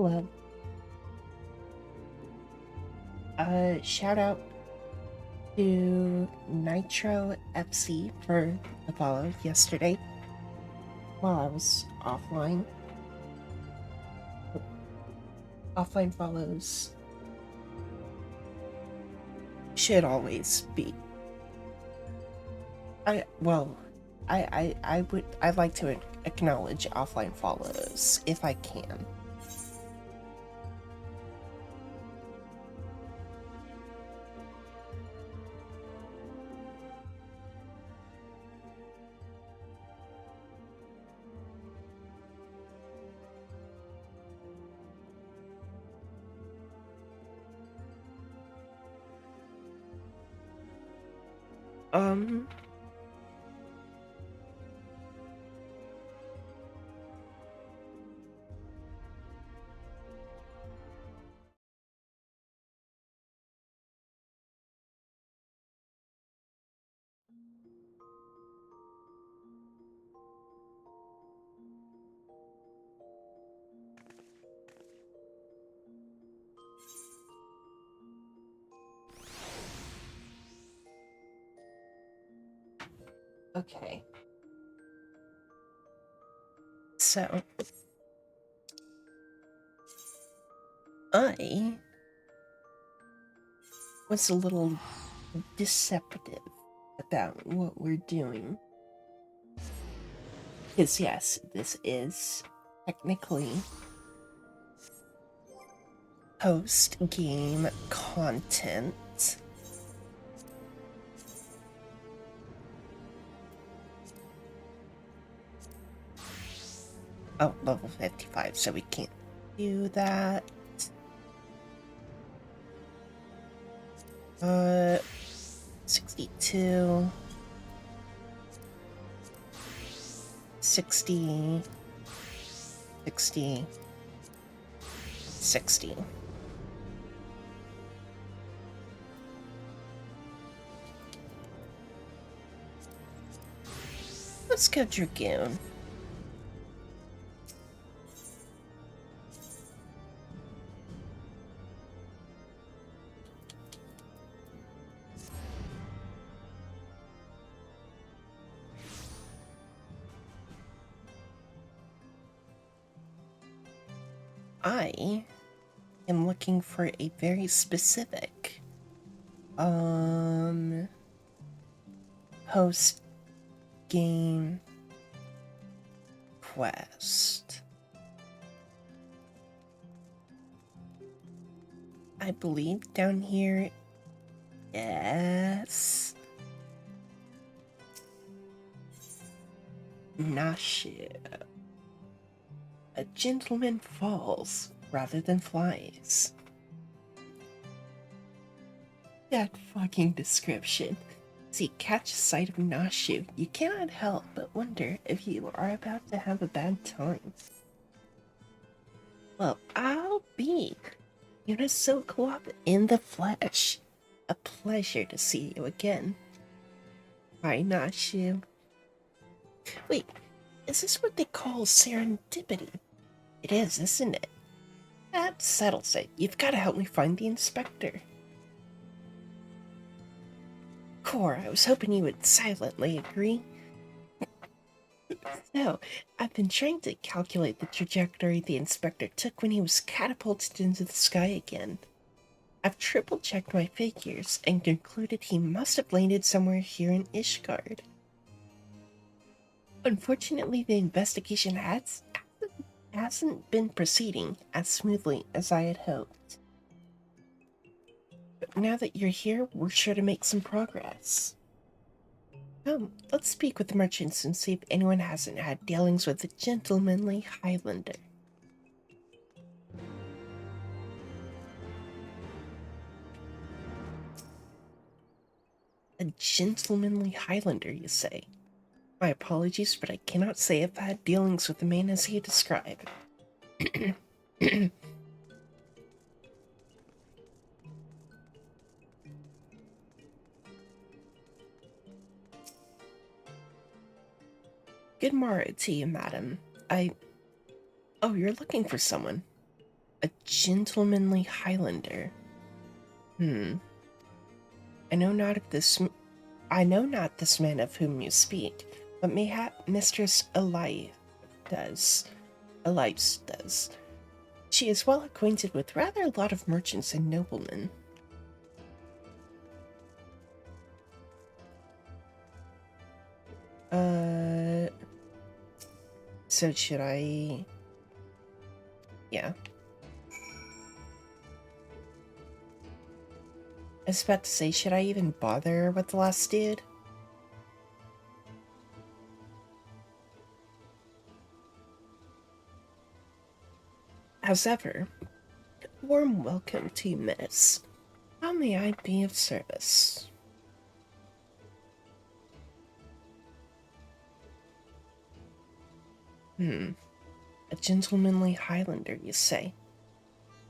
Hello. Shout out to Nitro FC for the follow yesterday while I was offline. Offline follows should always be. I'd like to acknowledge offline follows if I can. Um, okay. So, I was a little deceptive about what we're doing. Because, yes, this is technically post game content. Oh, level 55, so we can't do that. 62, 60, 60, 60. Let's go Dragoon. I am looking for a very specific post game quest. I believe down here, yes. Nashu. A gentleman falls rather than flies. That fucking description. As you catch sight of Nashu, you cannot help but wonder if you are about to have a bad time. Well, I'll be. Uniso Co-op in the flesh. A pleasure to see you again. Hi, Nashu. Wait, is this what they call serendipity? It is, isn't it? That settles it. You've got to help me find the inspector. Core, I was hoping you would silently agree. So, I've been trying to calculate the trajectory the inspector took when he was catapulted into the sky again. I've triple-checked my figures and concluded he must have landed somewhere here in Ishgard. Unfortunately, the investigation hasn't been proceeding as smoothly as I had hoped. But now that you're here, we're sure to make some progress. Come, let's speak with the merchants and see if anyone hasn't had dealings with the gentlemanly Highlander. A gentlemanly Highlander, you say? My apologies, but I cannot say I've had dealings with the man as he described. Good morrow to you, madam. Oh, you're looking for someone. A gentlemanly Highlander. I know not of this. I know not this man of whom you speak, but mayhap Mistress does. Elias does. She is well acquainted with rather a lot of merchants and noblemen. So should I... Yeah. I was about to say, should I even bother with the last dude? However, warm welcome to you, miss. How may I be of service? A gentlemanly Highlander, you say?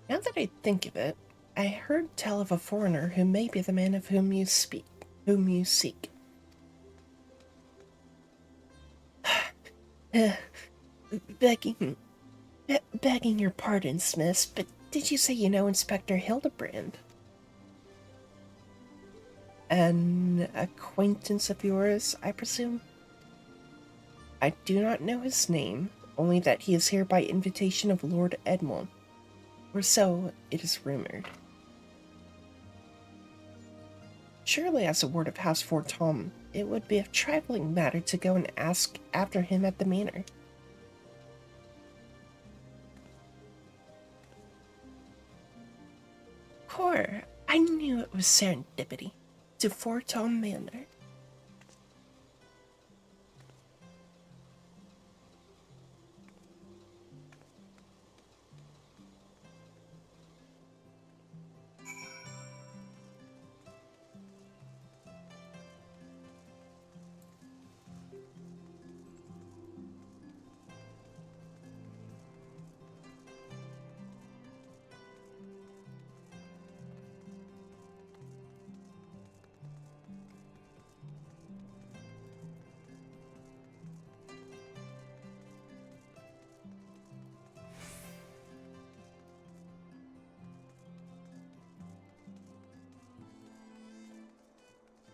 Now that I think of it, I heard tell of a foreigner who may be the man of whom you seek. Begging your pardons, miss, but did you say you know Inspector Hildebrand? An acquaintance of yours, I presume? I do not know his name, only that he is here by invitation of Lord Edmond, or so it is rumored. Surely, as a word of house for Tom, it would be a trifling matter to go and ask after him at the manor. Core, I knew it was serendipity. To Fort Tom Manor.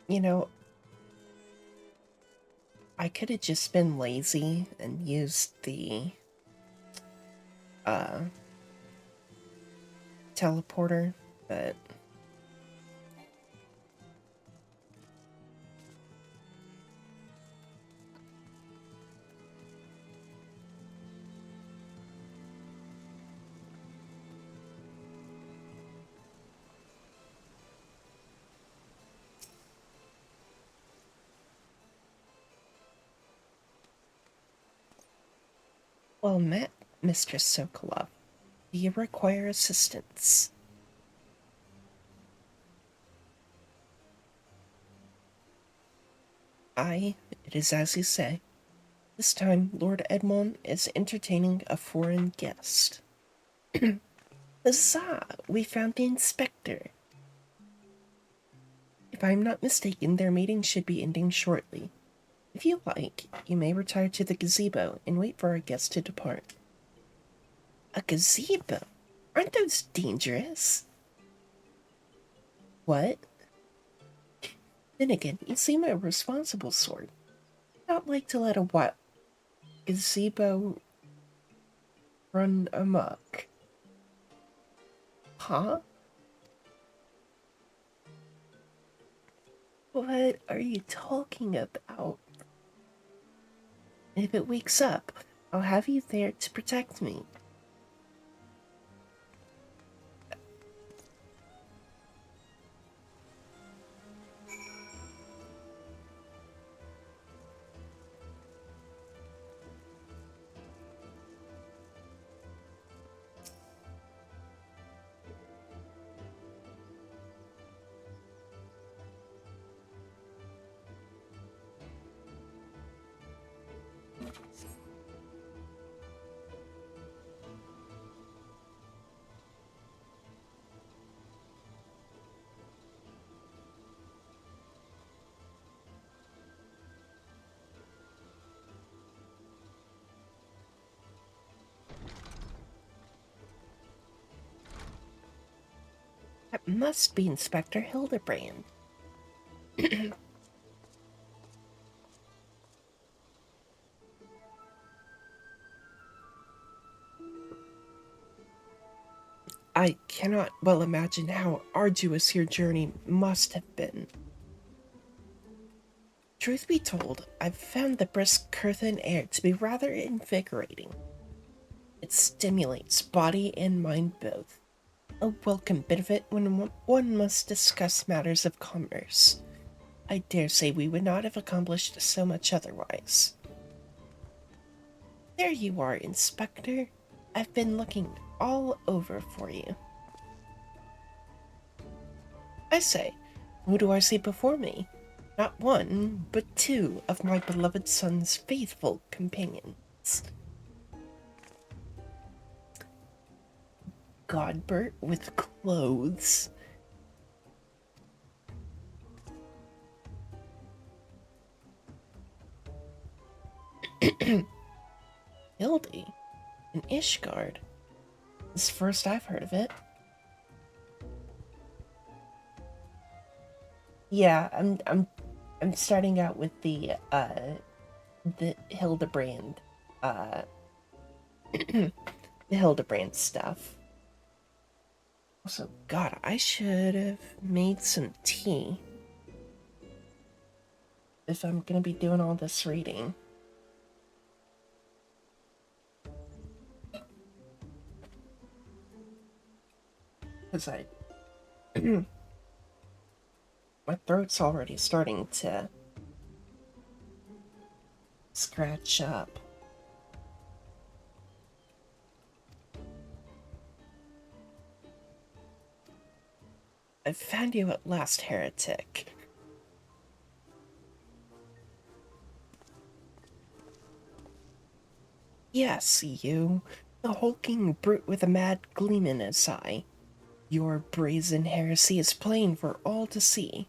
You know, I could have just been lazy and used the teleporter, but well met, Mistress Sokolov. Do you require assistance? Aye, it is as you say. This time, Lord Edmond is entertaining a foreign guest. Huzzah! We found the inspector. If I am not mistaken, their meeting should be ending shortly. If you like, you may retire to the gazebo and wait for our guest to depart. A gazebo? Aren't those dangerous? What? Then again, you seem a responsible sort. Not like to let a gazebo run amok. Huh? What are you talking about? If it wakes up, I'll have you there to protect me. Must be Inspector Hildebrand. I cannot well imagine how arduous your journey must have been. Truth be told, I've found the brisk Curthan air to be rather invigorating. It stimulates body and mind both. A welcome bit of it when one must discuss matters of commerce. I dare say we would not have accomplished so much otherwise. There you are, Inspector. I've been looking all over for you. I say, who do I see before me? Not one, but two of my beloved son's faithful companions. Godbert with clothes. Hildy and Ishgard. This is the first I've heard of it. Yeah, I'm starting out with the Hildebrand the Hildebrand stuff. Also, God, I should have made some tea if I'm gonna be doing all this reading. Because my throat's already starting to scratch up. I found you at last, heretic. Yes, you, the hulking brute with a mad gleam in his eye. Your brazen heresy is plain for all to see.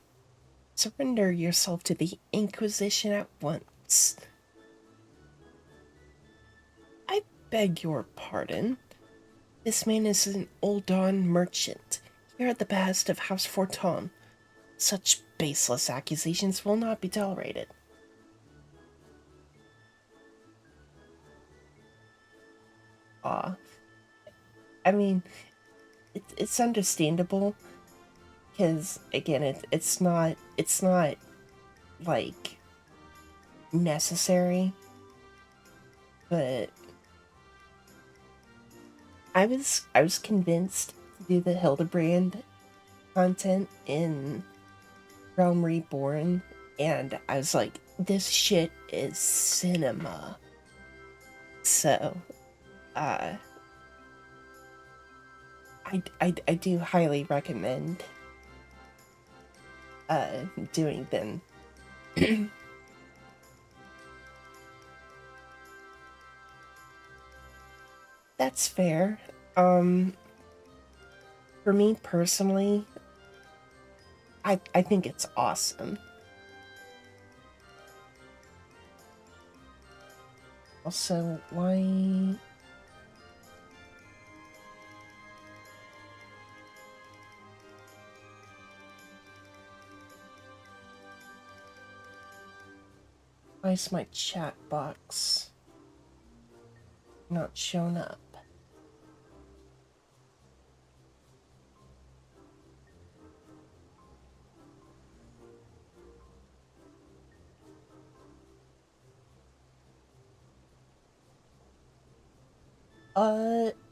Surrender yourself to the Inquisition at once. I beg your pardon. This man is an Oldon merchant, here at the behest of House Forton. Such baseless accusations will not be tolerated. I mean, it's understandable, because again, it's not like necessary, but I was convinced to do the Hildebrand content in Realm Reborn, and I was like, this shit is cinema. So, I do highly recommend doing them. That's fair. For me personally, I think it's awesome. Also, why is my chat box not shown up?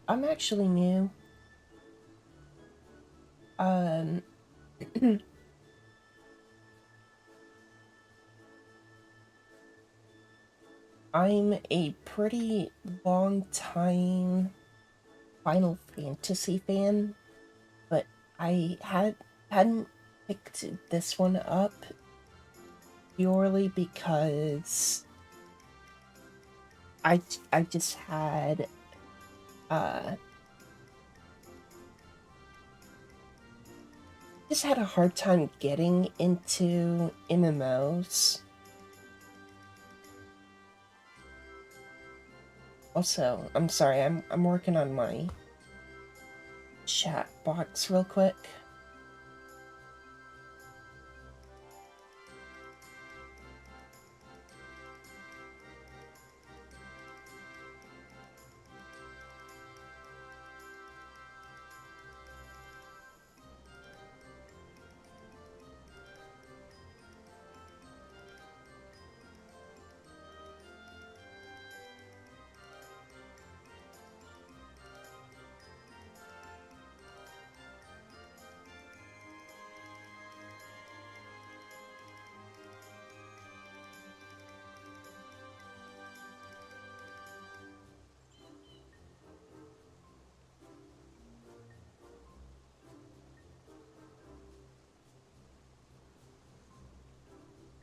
I'm actually new. Um, I'm a pretty long time Final Fantasy fan, but I hadn't picked this one up purely because I just had a hard time getting into MMOs. Also, I'm sorry, I'm working on my chat box real quick.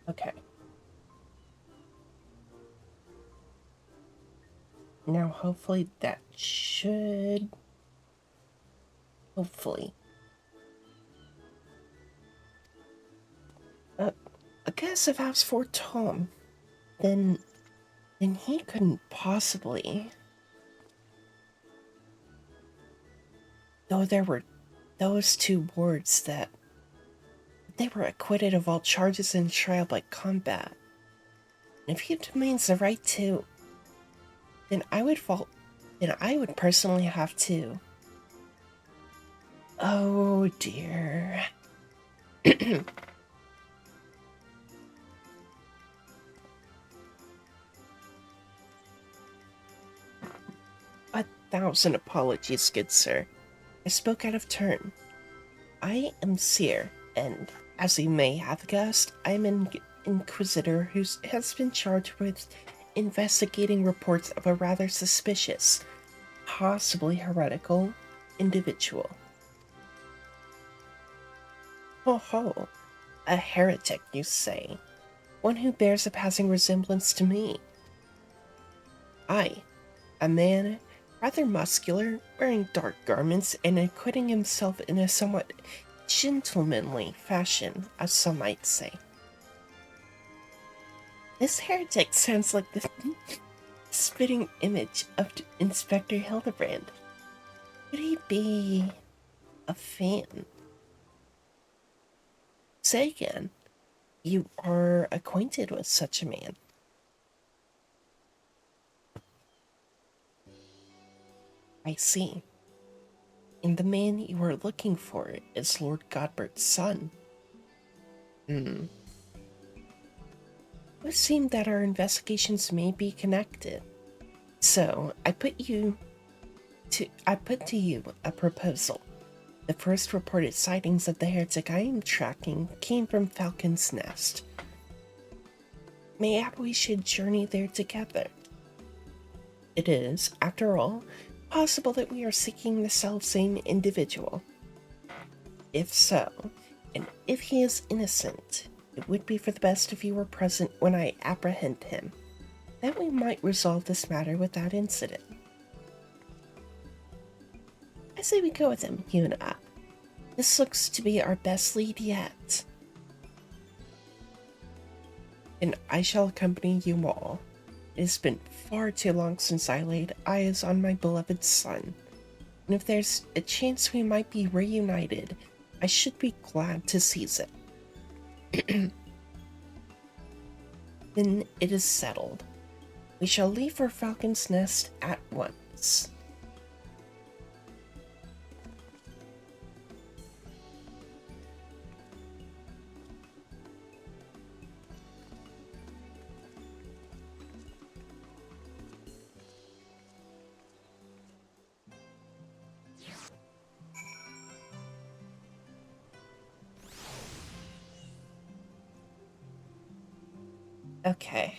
Okay. Now, hopefully that should... Hopefully. I guess if I was for Tom, then... Then he couldn't possibly... Though there were those two wards that... They were acquitted of all charges in trial by combat. And if he demands the right to... Then I would personally have to... Oh dear. 1,000 apologies, good sir. I spoke out of turn. I am Seer, and as you may have guessed, I am an inquisitor who has been charged with investigating reports of a rather suspicious, possibly heretical, individual. Ho ho, a heretic, you say? One who bears a passing resemblance to me. I, a man rather muscular, wearing dark garments and acquitting himself in a somewhat gentlemanly fashion, as some might say. This heretic sounds like the spitting image of Inspector Hildebrand. Could he be a fan? Say again, you are acquainted with such a man. I see. And the man you are looking for is Lord Godbert's son. It would seem that our investigations may be connected. So, I put to you a proposal. The first reported sightings of the heretic I am tracking came from Falcon's Nest. Mayhap we should journey there together. It is, after all, possible that we are seeking the self-same individual. If so, and if he is innocent, it would be for the best if you were present when I apprehend him. That we might resolve this matter without incident. I say we go with him, you and I. This looks to be our best lead yet. And I shall accompany you all. It has been far too long since I laid eyes on my beloved son, and if there's a chance we might be reunited, I should be glad to seize it. Then it is settled. We shall leave for Falcon's Nest at once. Okay.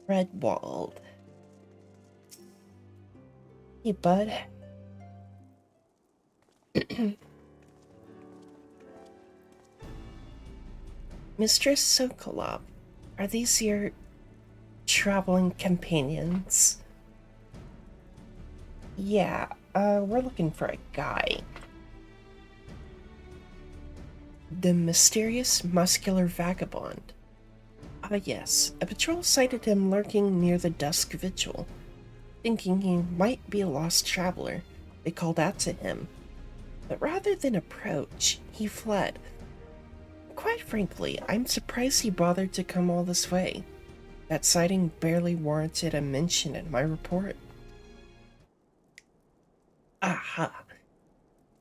Redwald. Hey, bud. Mistress Sokolov, are these your traveling companions? Yeah, we're looking for a guy. The mysterious muscular vagabond. Ah yes, a patrol sighted him lurking near the dusk vigil. Thinking he might be a lost traveler, they called out to him. But rather than approach, he fled. Quite frankly, I'm surprised he bothered to come all this way. That sighting barely warranted a mention in my report. Aha!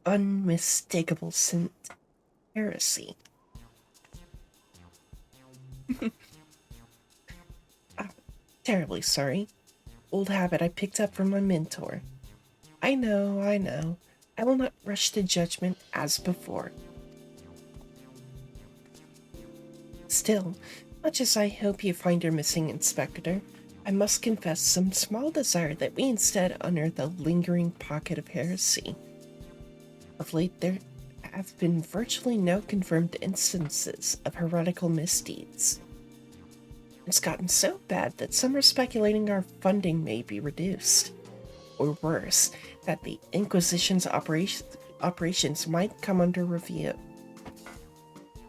Unmistakable scent. Heresy. Ah, terribly sorry. Old habit I picked up from my mentor. I know, I know. I will not rush to judgment as before. Still, much as I hope you find your missing inspector, I must confess some small desire that we instead unearth a lingering pocket of heresy. Of late, there have been virtually no confirmed instances of heretical misdeeds. It's gotten so bad that some are speculating our funding may be reduced. Or worse, that the Inquisition's operations might come under review.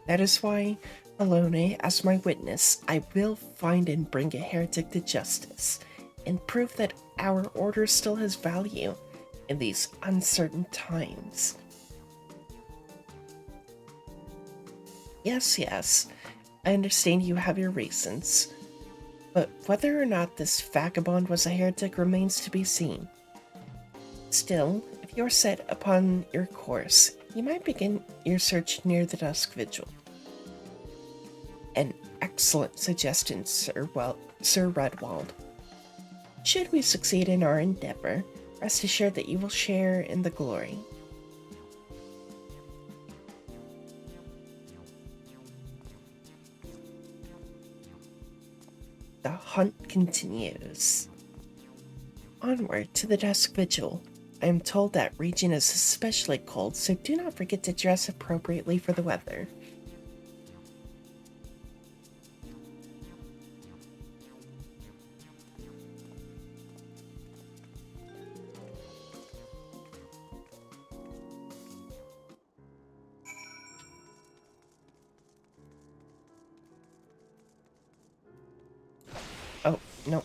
That is why, Alone, as my witness, I will find and bring a heretic to justice, and prove that our order still has value in these uncertain times. Yes, I understand you have your reasons, but whether or not this vagabond was a heretic remains to be seen. Still, if you're set upon your course, you might begin your search near the Dusk Vigil. An excellent suggestion, Sir Redwald. Should we succeed in our endeavor, rest assured that you will share in the glory. The hunt continues. Onward to the Dusk Vigil. I am told that region is especially cold, so do not forget to dress appropriately for the weather. Oh, no.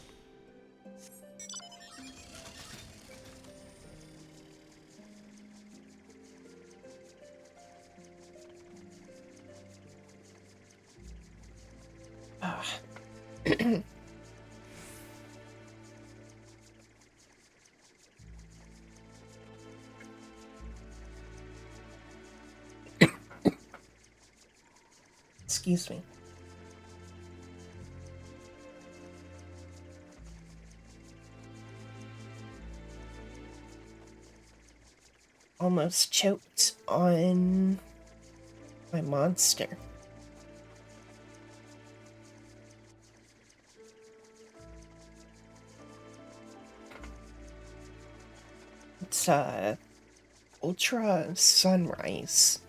Ah. Excuse me. Almost choked on my monster. It's ultra sunrise.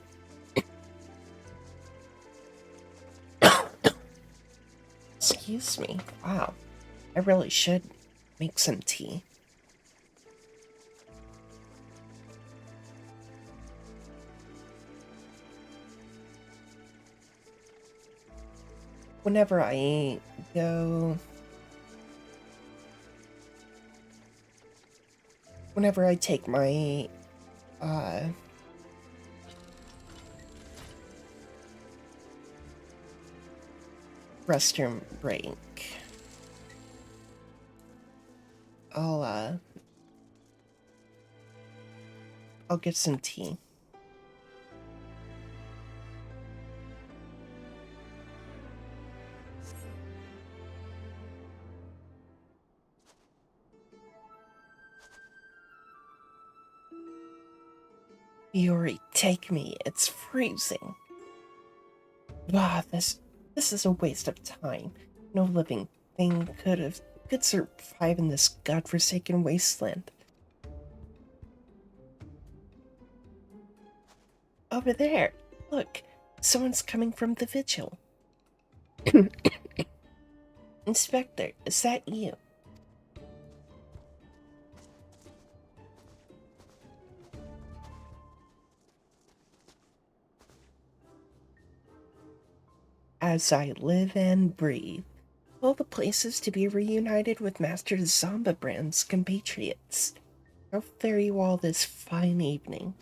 Excuse me. Wow. I really should make some tea. Whenever I go... Whenever I take my, restroom break, I'll get some tea. Yuri, take me. It's freezing. Wow, this is a waste of time. No living thing could survive in this godforsaken wasteland. Over there, look, someone's coming from the vigil. Inspector, is that you? As I live and breathe, all the places to be reunited with Master Zombabrand's compatriots. How fare you all this fine evening?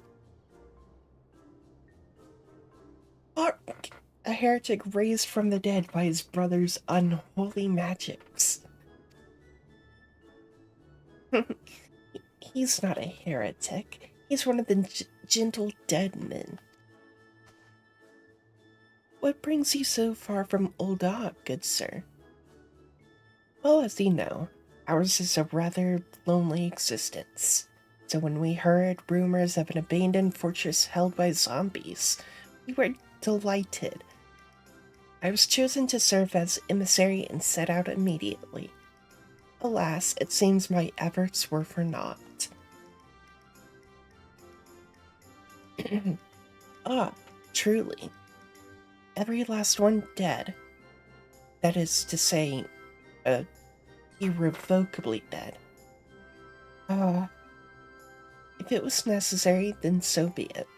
Or a heretic raised from the dead by his brother's unholy magics. He's not a heretic. He's one of the gentle dead men. What brings you so far from Old Dog, good sir? Well, as you know, ours is a rather lonely existence. So when we heard rumors of an abandoned fortress held by zombies, we were delighted. I was chosen to serve as emissary and set out immediately. Alas, it seems my efforts were for naught. Ah, truly. Every last one dead. That is to say, irrevocably dead. If it was necessary, then so be it.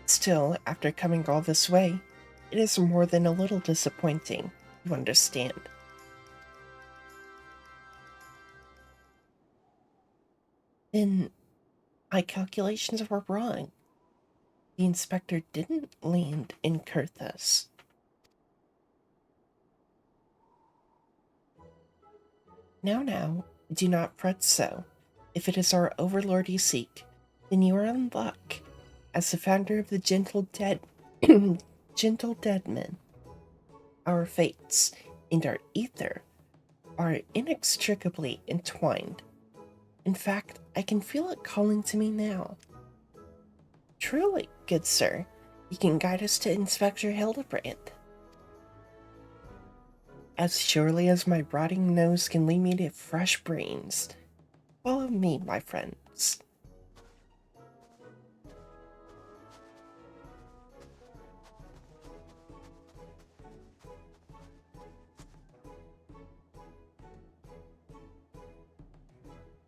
Still, after coming all this way, it is more than a little disappointing, you understand. Then my calculations were wrong. The inspector didn't land in Kurthus. Now, do not fret so. If it is our overlord you seek, then you are in luck. As the founder of the gentle dead men, our fates and our ether are inextricably entwined. In fact, I can feel it calling to me now. Truly, good sir, you can guide us to Inspector Hildebrand. As surely as my rotting nose can lead me to fresh brains. Follow me, my friends.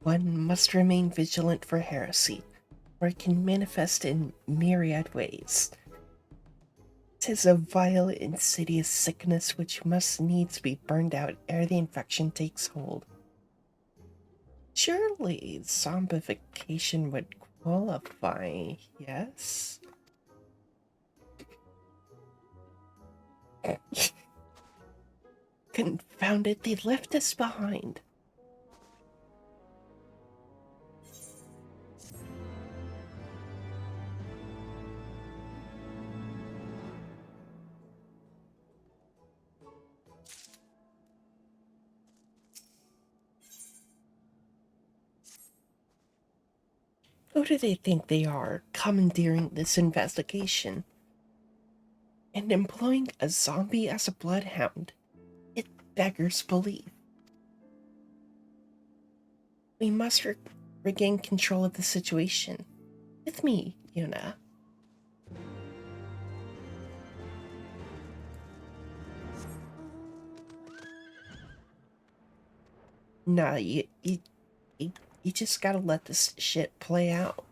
One must remain vigilant for heresy, for it can manifest in myriad ways. 'Tis a vile, insidious sickness which must needs be burned out ere the infection takes hold. Surely zombification would qualify, yes? Confound it, they left us behind. Who do they think they are, commandeering this investigation? And employing a zombie as a bloodhound? It beggars belief. We must regain control of the situation. With me, Yuna. Nah, you just gotta let this shit play out.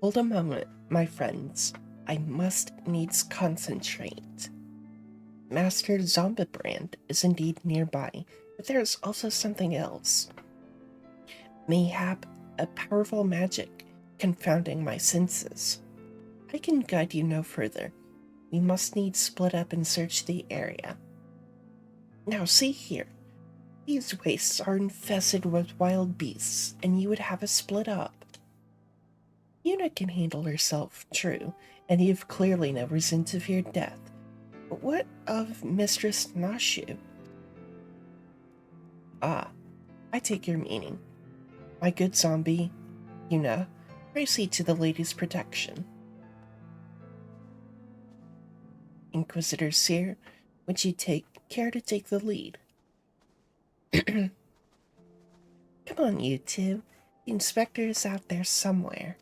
Hold a moment, my friends. I must needs concentrate. Master Zombibrand is indeed nearby, but there is also something else. Mayhap a powerful magic confounding my senses. I can guide you no further. We must needs split up and search the area. Now see here. These wastes are infested with wild beasts, and you would have us split up. Una can handle herself, true, and you've clearly no reason to fear death. But what of Mistress Nashu? Ah, I take your meaning. My good zombie, Una, proceed to the lady's protection. Inquisitor Seer, would you care to take the lead? Come on, you two. The inspector is out there somewhere.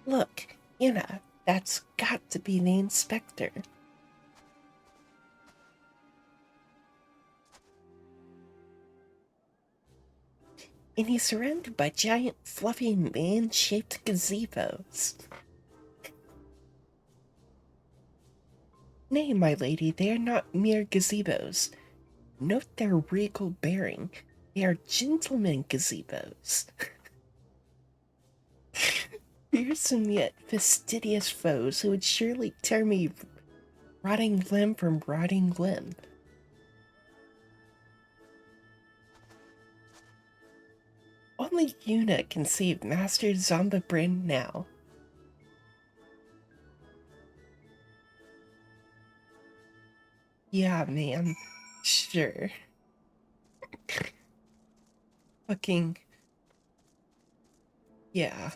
Look, Yuna, that's got to be the inspector. And he's surrounded by giant, fluffy, man-shaped gazebos. Nay, my lady, they are not mere gazebos. Note their regal bearing. They are gentlemen gazebos. Fearsome yet fastidious foes who would surely tear me rotting limb from rotting limb. Only Yuna can save Master Zombabrin now. Yeah, man. Sure. Fucking. Yeah.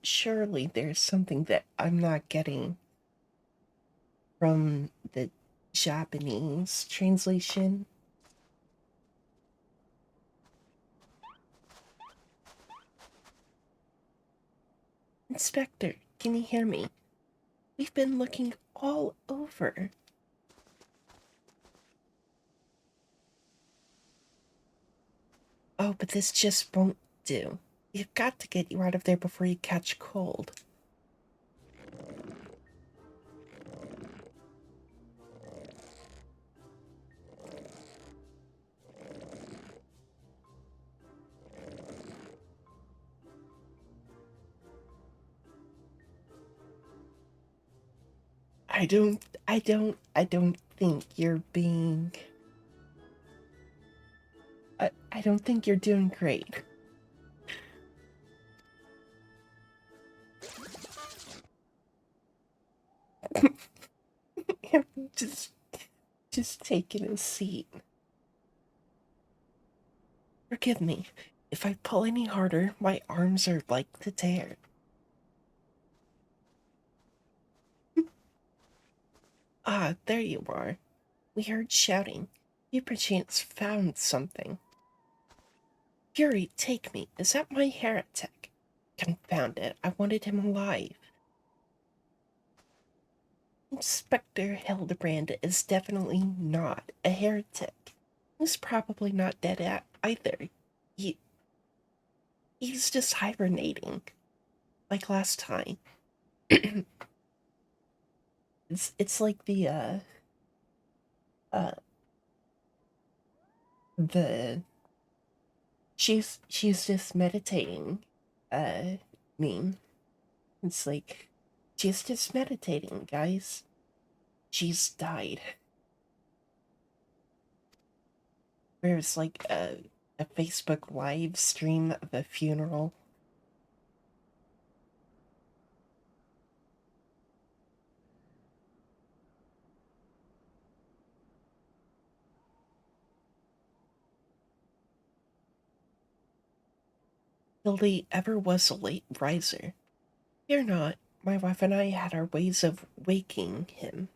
Surely there's something that I'm not getting from the Japanese translation. Inspector, can you hear me? We've been looking all over. Oh, but this just won't do. We've got to get you out of there before you catch cold. I don't think you're being. I don't think you're doing great. just, just taking a seat. Forgive me. If I pull any harder, my arms are like to tear. Ah, there you are. We heard shouting. You perchance found something. Fury, take me. Is that my heretic? Confound it, I wanted him alive. Inspector Hildebrand is definitely not a heretic. He's probably not dead either. He, he's just hibernating, like last time. it's like uh the she's just meditating meme. It's like she's just meditating, guys. She's died. There's like a Facebook live stream of a funeral. Hildy ever was a late riser. Fear not, my wife and I had our ways of waking him.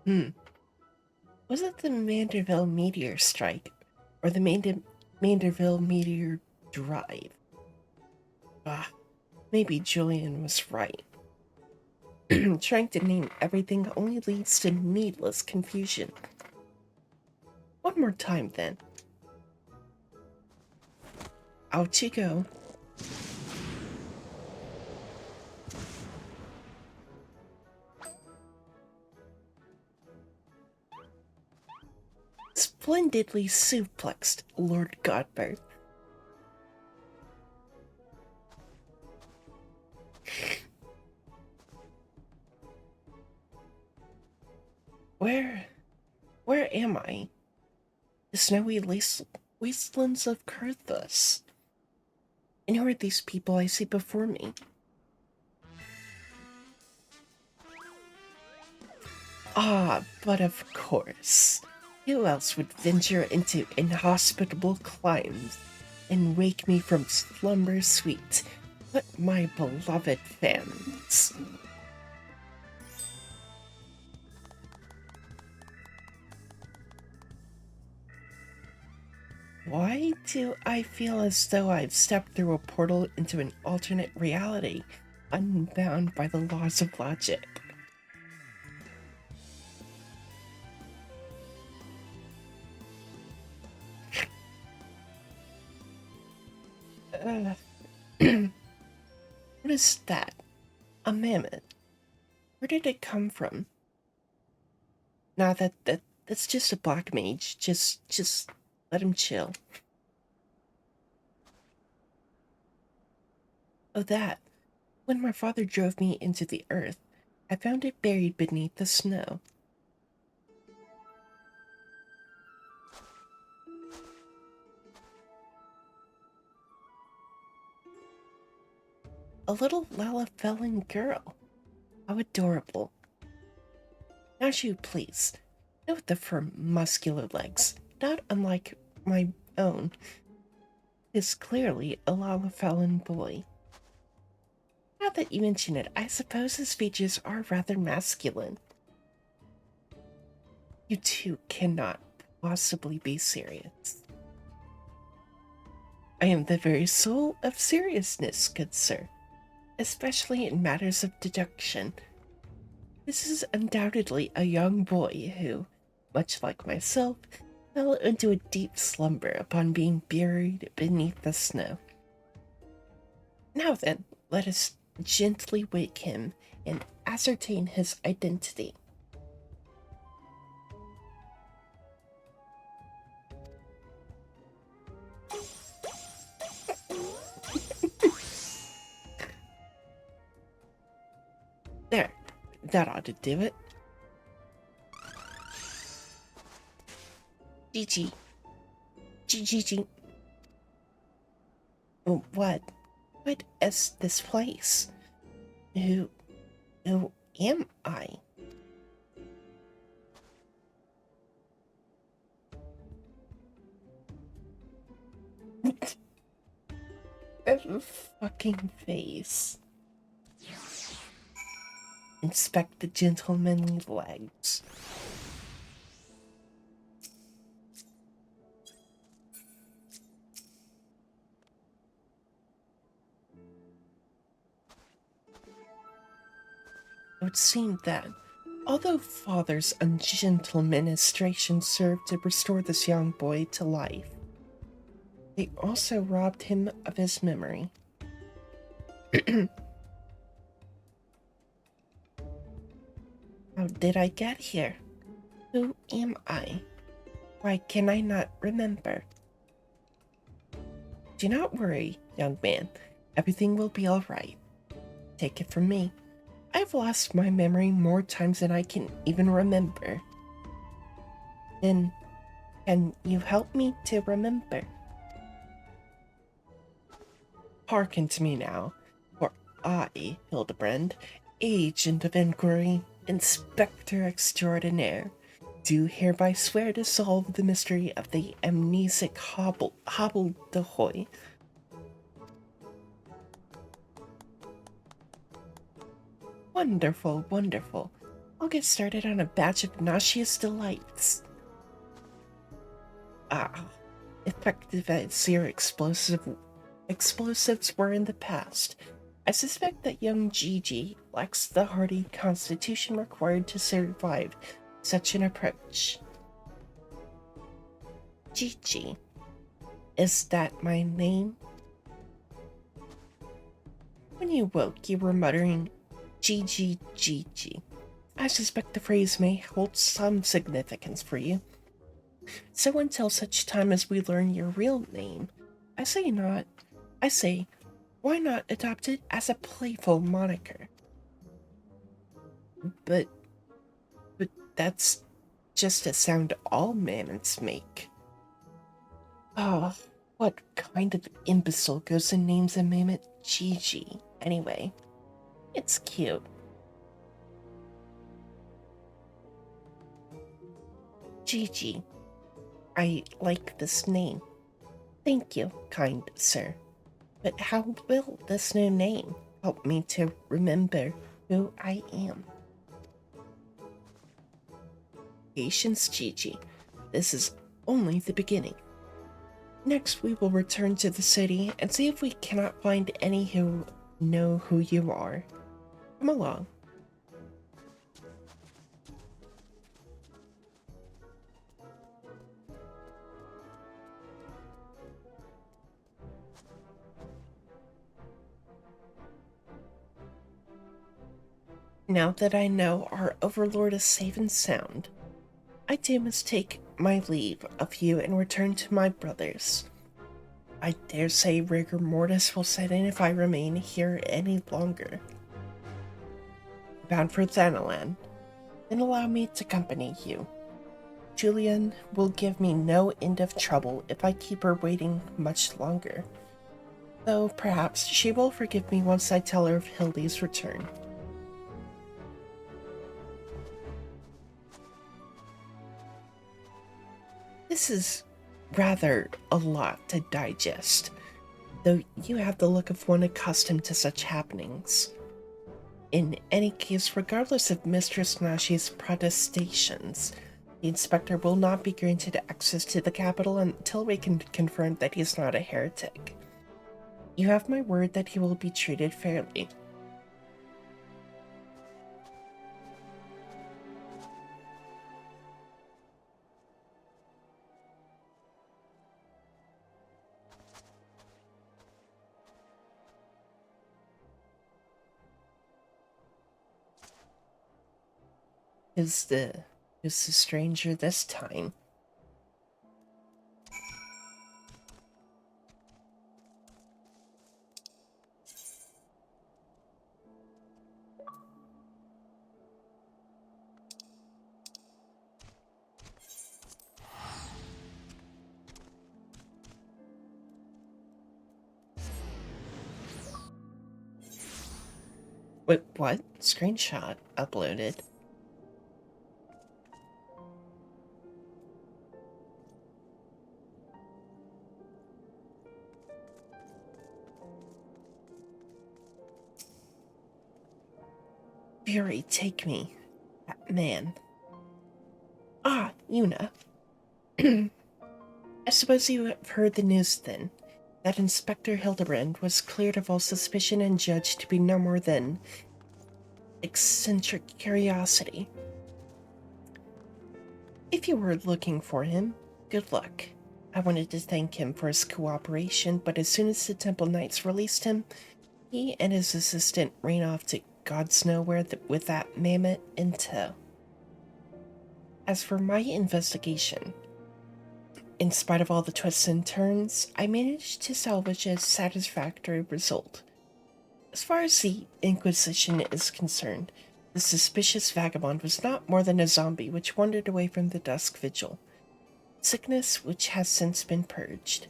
Hmm. Was it the Manderville meteor strike or the Manderville meteor drive? Ah, maybe Julian was right. Trying to name everything only leads to needless confusion. One more time, then. Out you go. Splendidly suplexed, Lord Godbert. Where... where am I? The snowy wastelands of Kurthus. And who are these people I see before me? Ah, but of course. Who else would venture into inhospitable climes and wake me from slumber sweet but my beloved fans? Why do I feel as though I've stepped through a portal into an alternate reality, unbound by the laws of logic? Uh, what is that? A mammoth? Where did it come from? Nah, that's just a black mage. Just let him chill. Oh, that. When my father drove me into the earth, I found it buried beneath the snow. A little Lalafellan girl. How adorable. Now shoot, please. Note the firm, muscular legs, not unlike my own. Is clearly a Lalafellan boy. Now that you mention it, I suppose his features are rather masculine. You two cannot possibly be serious. I am the very soul of seriousness, good sir, especially in matters of deduction. This is undoubtedly a young boy who, much like myself, fell into a deep slumber upon being buried beneath the snow. Now then, let us gently wake him and ascertain his identity. There, that ought to do it. GG. GG. What? What is this place? Who am I? That fucking face. Inspect the gentlemanly legs. It would seem that, although Father's ungentle ministration served to restore this young boy to life, they also robbed him of his memory. How did I get here? Who am I? Why can I not remember? Do not worry, young man. Everything will be all right. Take it from me. I've lost my memory more times than I can even remember. Then, can you help me to remember? Hearken to me now, for I, Hildebrand, agent of inquiry, inspector extraordinaire, do hereby swear to solve the mystery of the amnesic hobbledehoy. Wonderful, wonderful. I'll get started on a batch of nauseous delights. Effective as your explosives were in the past, I suspect that young Gigi lacks the hardy constitution required to survive such an approach. Gigi, is that my name? When you woke, you were muttering Gigi Gigi. I suspect the phrase may hold some significance for you. So until such time as we learn your real name, I say, why not adopt it as a playful moniker? But that's just a sound all mammoths make. Oh, what kind of imbecile goes and names a mammoth Gigi? Anyway, it's cute. Gigi, I like this name. Thank you, kind sir. But how will this new name help me to remember who I am? Patience, Gigi. This is only the beginning. Next, we will return to the city and see if we cannot find any who know who you are. Come along. Now that I know our overlord is safe and sound, I too must take my leave of you and return to my brothers. I dare say rigor mortis will set in if I remain here any longer. Bound for Thanalan, then allow me to accompany you. Julian will give me no end of trouble if I keep her waiting much longer, though perhaps she will forgive me once I tell her of Hildy's return. This is rather a lot to digest, though you have the look of one accustomed to such happenings. In any case, regardless of Mistress Nashi's protestations, the inspector will not be granted access to the capital until we can confirm that he is not a heretic. You have my word that he will be treated fairly. Who's the stranger this time? Wait, what? Screenshot uploaded. Fury, take me. That man. Ah, Yuna. I suppose you have heard the news then, that Inspector Hildebrand was cleared of all suspicion and judged to be no more than eccentric curiosity. If you were looking for him, good luck. I wanted to thank him for his cooperation, but as soon as the Temple Knights released him, he and his assistant ran off to God's nowhere with that mammoth in tow. As for my investigation, in spite of all the twists and turns, I managed to salvage a satisfactory result. As far as the Inquisition is concerned, the suspicious vagabond was not more than a zombie which wandered away from the dusk vigil, sickness which has since been purged.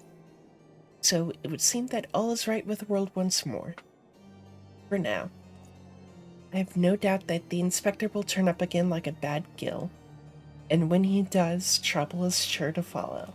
So it would seem that all is right with the world once more. For now. I have no doubt that the inspector will turn up again like a bad gill, and when he does, trouble is sure to follow.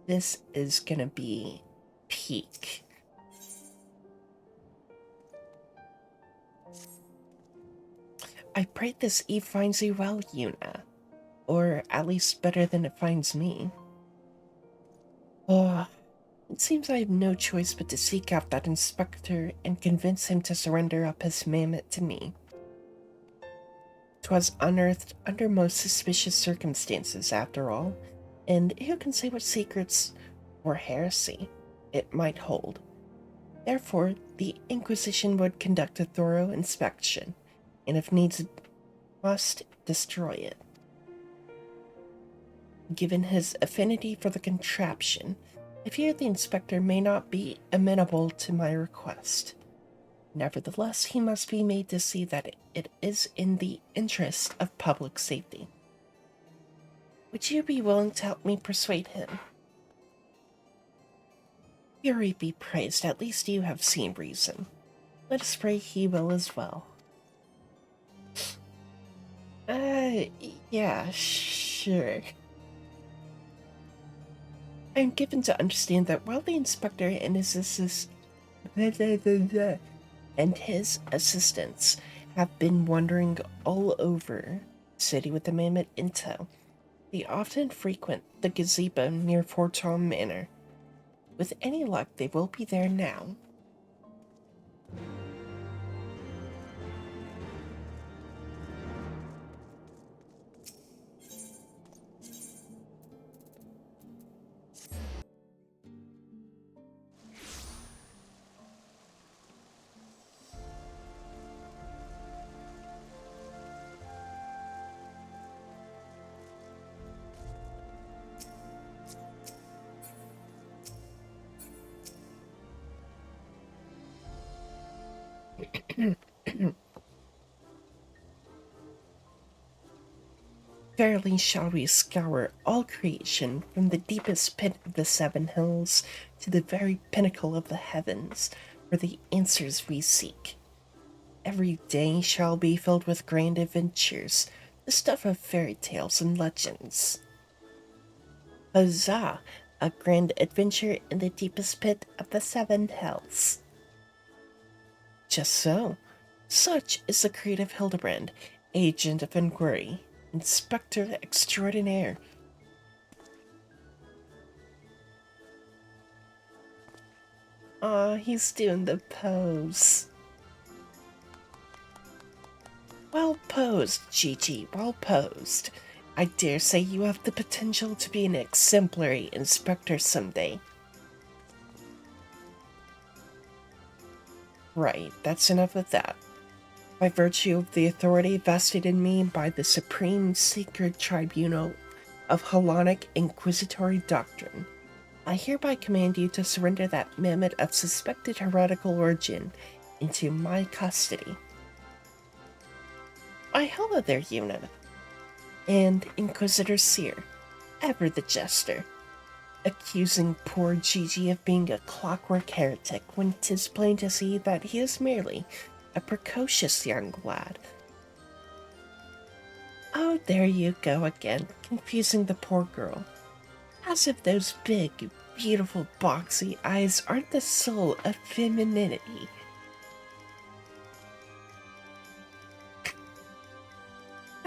This is gonna be peak. I pray this eve finds you well, Yuna. Or at least better than it finds me. Oh, it seems I have no choice but to seek out that inspector and convince him to surrender up his mammoth to me. 'Twas unearthed under most suspicious circumstances, after all, and who can say what secrets or heresy it might hold? Therefore, the Inquisition would conduct a thorough inspection, and if needs must destroy it. Given his affinity for the contraption, I fear the inspector may not be amenable to my request. Nevertheless, he must be made to see that it is in the interest of public safety. Would you be willing to help me persuade him? Fury be praised, at least you have seen reason. Let us pray he will as well. Yeah, sure. I am given to understand that while the inspector and his assistants have been wandering all over the city with the mammoth in tow, they often frequent the gazebo near Fortom Manor. With any luck, they will be there now. Verily shall we scour all creation from the deepest pit of the seven hills to the very pinnacle of the heavens for the answers we seek. Every day shall be filled with grand adventures, the stuff of fairy tales and legends. Huzzah! A grand adventure in the deepest pit of the seven hells. Just so. Such is the creative Hildebrand, agent of inquiry, inspector extraordinaire. Aw, he's doing the pose. Well posed, Gigi, well posed. I dare say you have the potential to be an exemplary inspector someday. Right, that's enough of that. By virtue of the authority vested in me by the Supreme Sacred Tribunal of Hellenic Inquisitory Doctrine, I hereby command you to surrender that mammoth of suspected heretical origin into my custody. Why, hello there, Una. And Inquisitor Seer, ever the jester, accusing poor Gigi of being a clockwork heretic when 'tis plain to see that he is merely a precocious young lad. Oh, there you go again, confusing the poor girl. As if those big, beautiful, boxy eyes aren't the soul of femininity.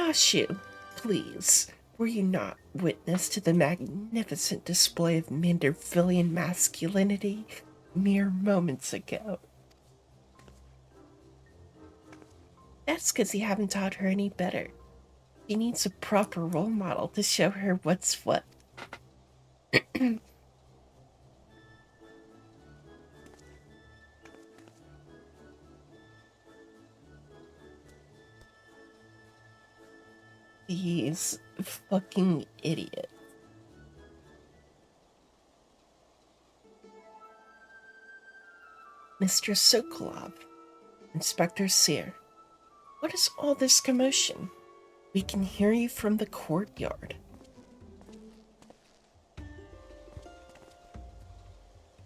Nashu, please, were you not witness to the magnificent display of Mandervillian masculinity mere moments ago? That's because you haven't taught her any better. She needs a proper role model to show her what's what. These fucking idiot. Mr. Sokolov, Inspector Sear, what is all this commotion? We can hear you from the courtyard.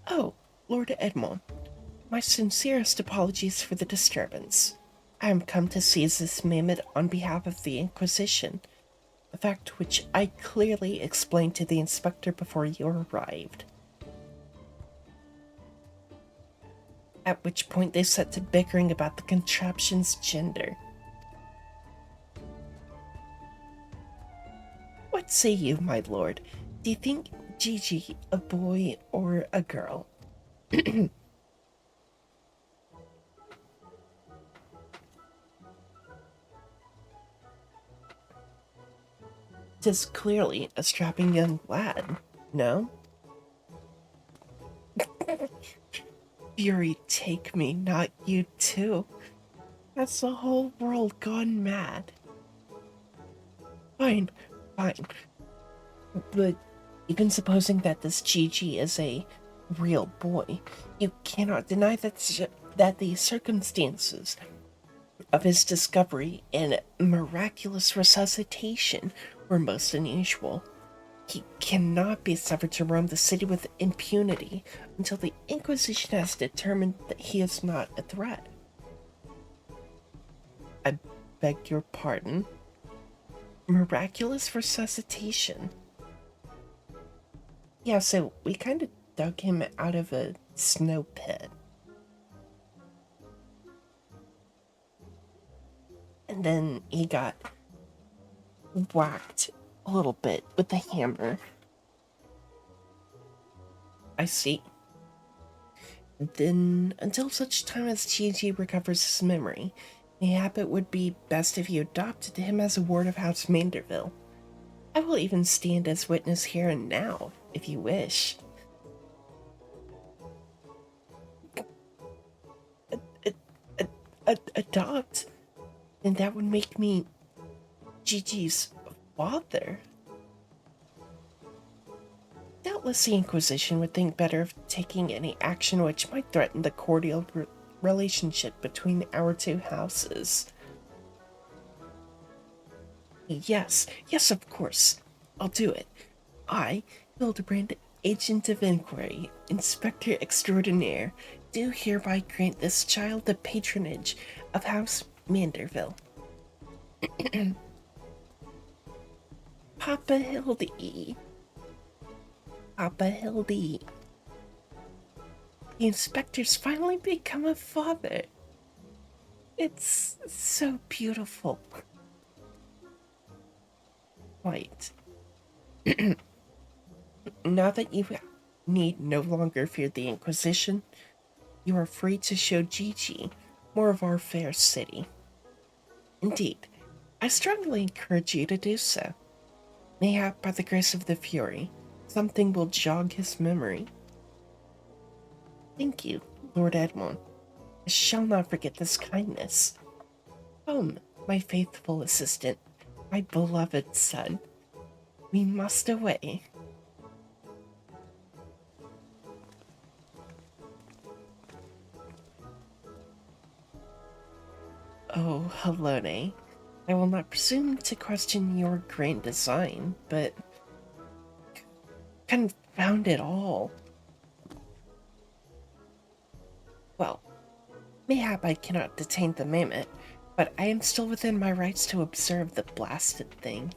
Oh, Lord Edmond, my sincerest apologies for the disturbance. I am come to seize this mammoth on behalf of the Inquisition, a fact which I clearly explained to the inspector before you arrived. At which point they set to bickering about the contraption's gender. What say you, my lord? Do you think Gigi a boy or a girl? Tis clearly a strapping young lad, no? Fury take me, not you too. That's the whole world gone mad. Fine, fine. But even supposing that this Gigi is a real boy, you cannot deny that the circumstances of his discovery and miraculous resuscitation were most unusual. He cannot be suffered to roam the city with impunity until the Inquisition has determined that he is not a threat. I beg your pardon? Miraculous resuscitation? Yeah, so we kind of dug him out of a snow pit. And then he got whacked a little bit with the hammer. I see. Then, until such time as Gigi recovers his memory, mayhap it would be best if you adopted him as a ward of House Manderville. I will even stand as witness here and now, if you wish. Adopt? And that would make me Gigi's father. Doubtless the Inquisition would think better of taking any action which might threaten the cordial relationship between our two houses. Yes, of course. I'll do it. I, Hildebrand, Agent of Inquiry, Inspector Extraordinaire, do hereby grant this child the patronage of House Manderville. Papa Hildy. Papa Hildy. The inspector's finally become a father. It's so beautiful. Wait. Now that you need no longer fear the Inquisition, you are free to show Gigi more of our fair city. Indeed, I strongly encourage you to do so. Mayhap by the grace of the Fury, something will jog his memory. Thank you, Lord Edmond. I shall not forget this kindness. Come, my faithful assistant, my beloved son. We must away. Oh, Helone, I will not presume to question your grand design, but confound it all. Well, mayhap I cannot detain the mammoth, but I am still within my rights to observe the blasted thing.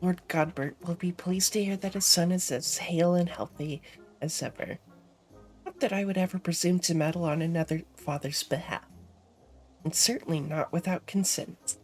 Lord Godbert will be pleased to hear that his son is as hale and healthy as ever. Not that I would ever presume to meddle on another father's behalf, and certainly not without consent.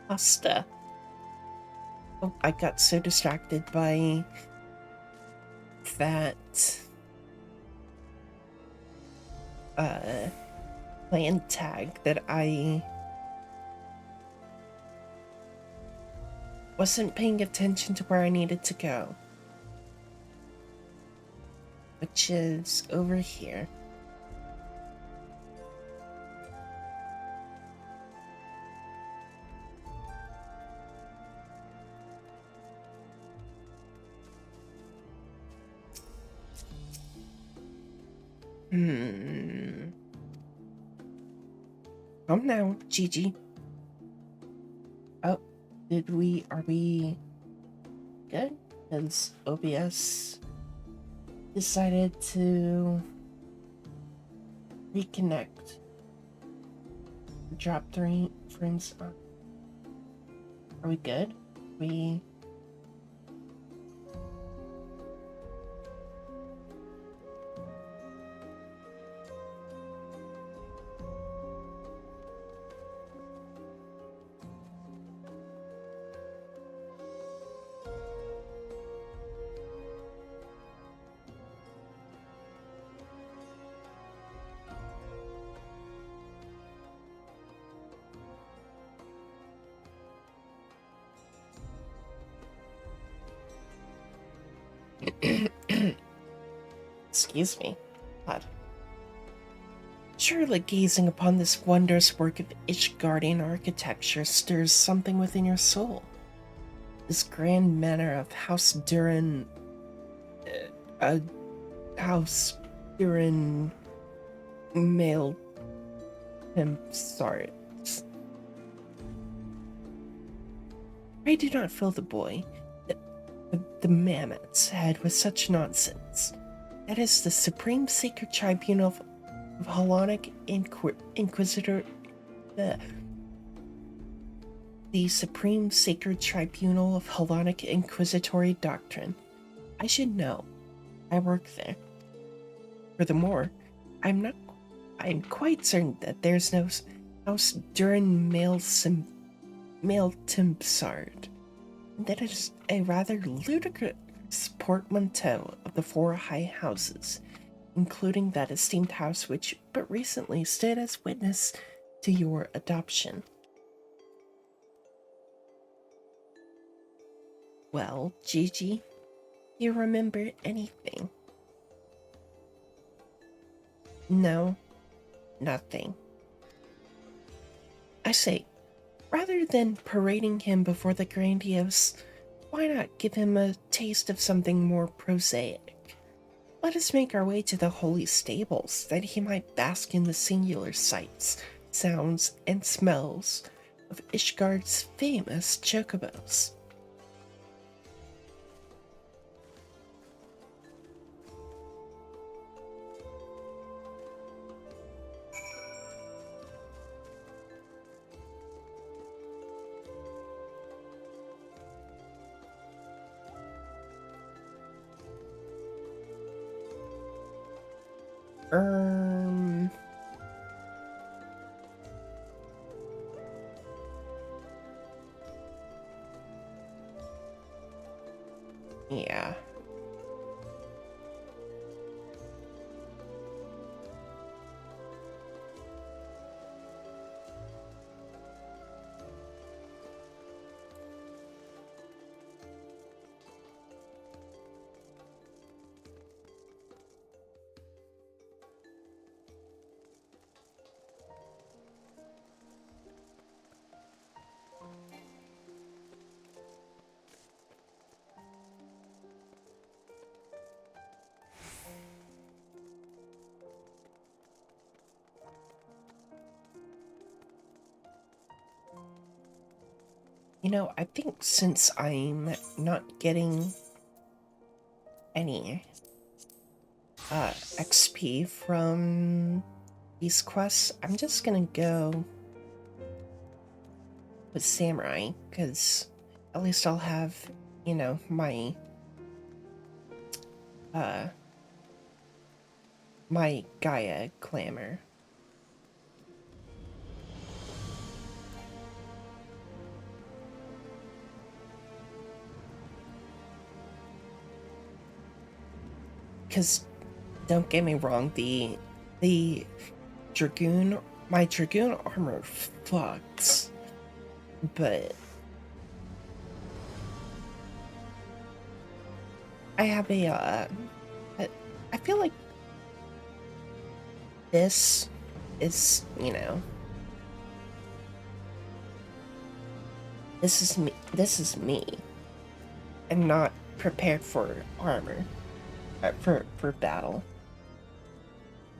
Pasta. Oh, I got so distracted by that uh land tag that I wasn't paying attention to where I needed to go, which is over here. Come now, Gigi. Oh, are we good? Has OBS decided to reconnect? Drop 3 frames on. Are we good? We. Excuse me. God. Surely gazing upon this wondrous work of Ishgardian architecture stirs something within your soul. This grand manor of House Durin. House Durin. Male. Sorry. I do not fill the boy, the mammoth's head with such nonsense. That is the Supreme Sacred Tribunal of Hellenic Inquisitor. The Supreme Sacred Tribunal of Hellenic Inquisitory Doctrine. I should know. I work there. Furthermore, I'm quite certain that there's no House Durin Male Timpsard. That is a rather ludicrous portmanteau of the 4 high houses, including that esteemed house which but recently stood as witness to your adoption. Well, Gigi, you remember anything? No, nothing. I say, rather than parading him before the grandiose, why not give him a taste of something more prosaic? Let us make our way to the holy stables, that he might bask in the singular sights, sounds, and smells of Ishgard's famous chocobos. Yeah. I think since I'm not getting any XP from these quests, I'm just gonna go with Samurai, because at least I'll have, my my Gaia clamor. Because don't get me wrong, the Dragoon, my Dragoon armor fucks, but I have I feel like this is, this is me. I'm not prepared for armor, for battle.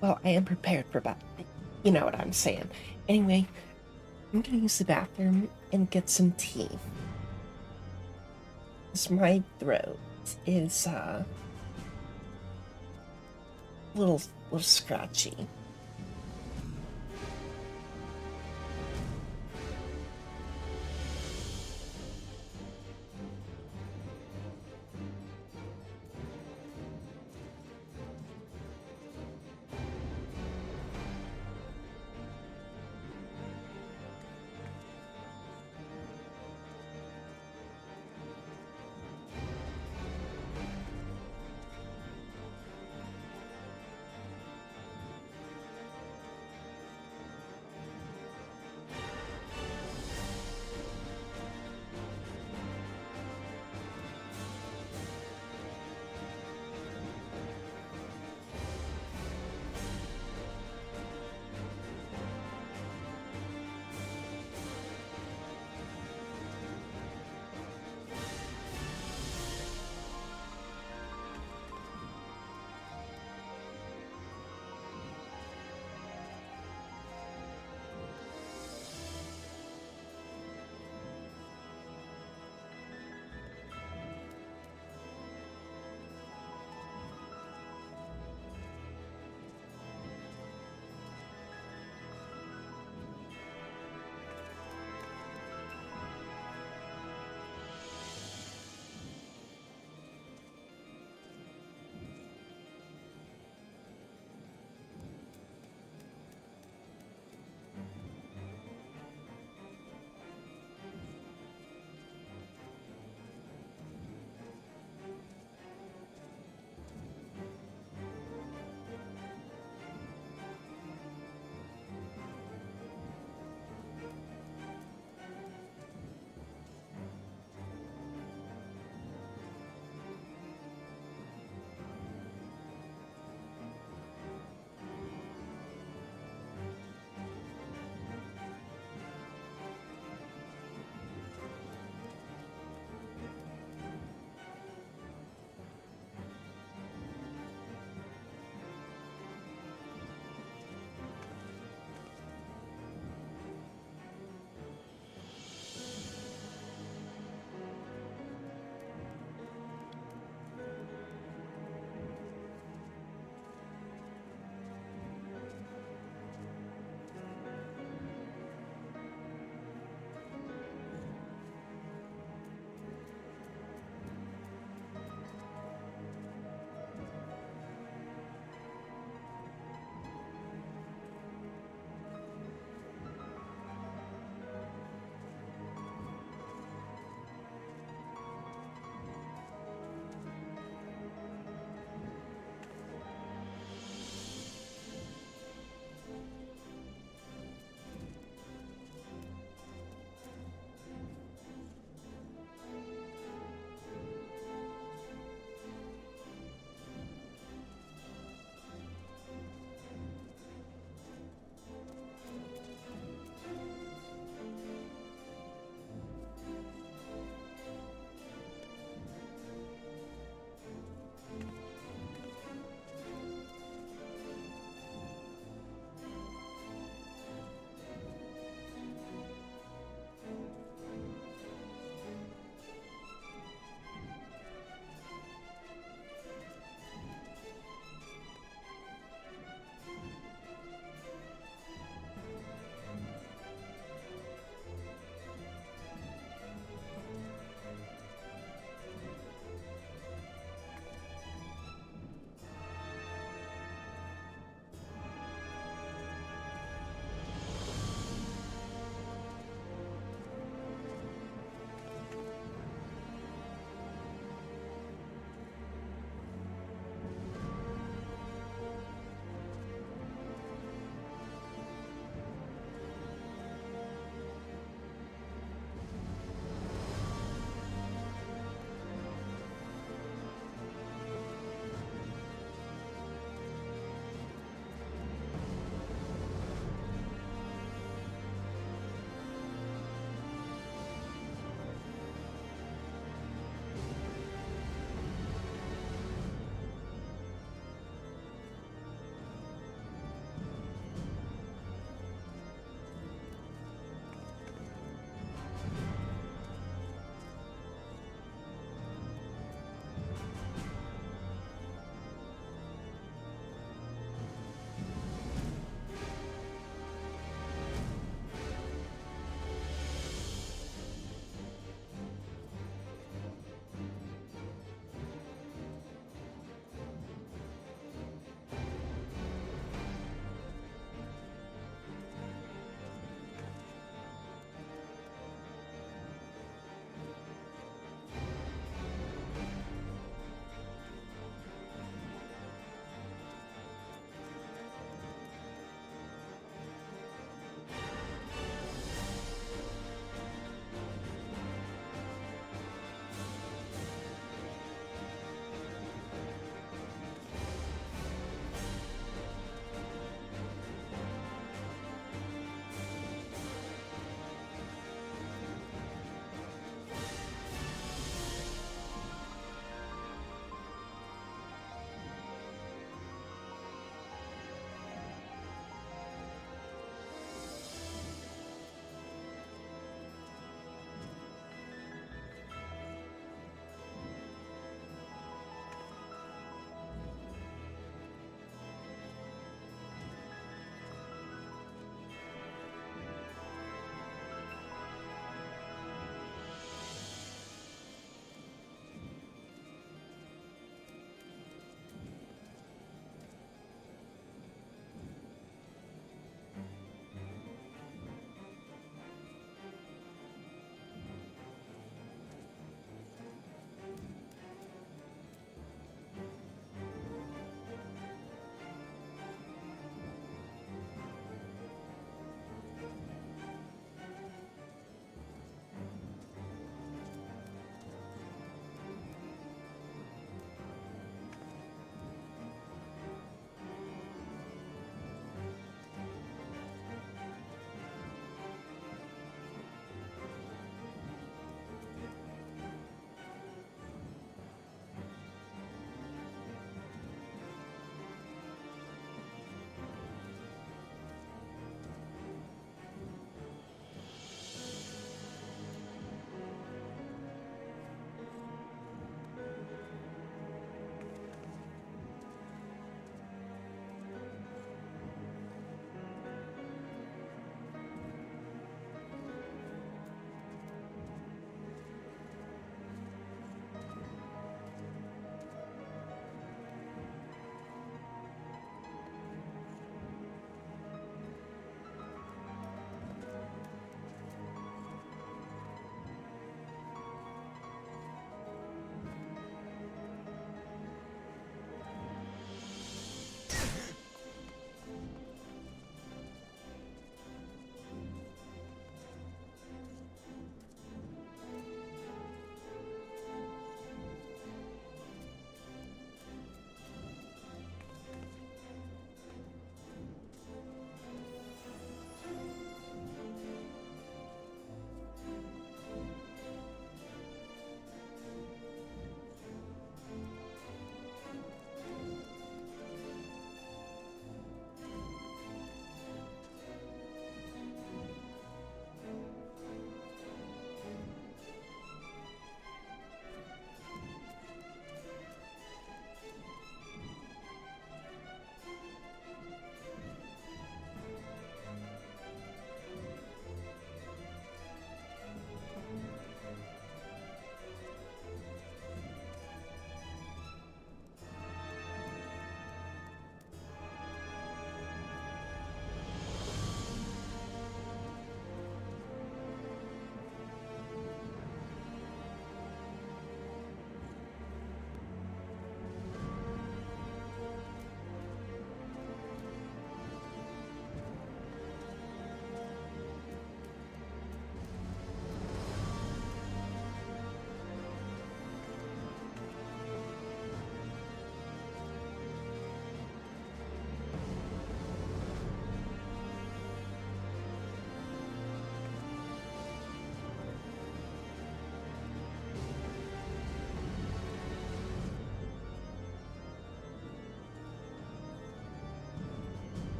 Well, I am prepared for battle. You know what I'm saying. Anyway, I'm gonna use the bathroom and get some tea. Because my throat is a little scratchy.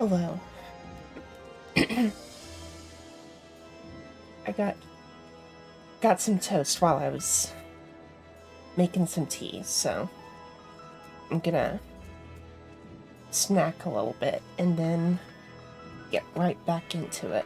Hello. I got some toast while I was making some tea, so I'm gonna snack a little bit and then get right back into it.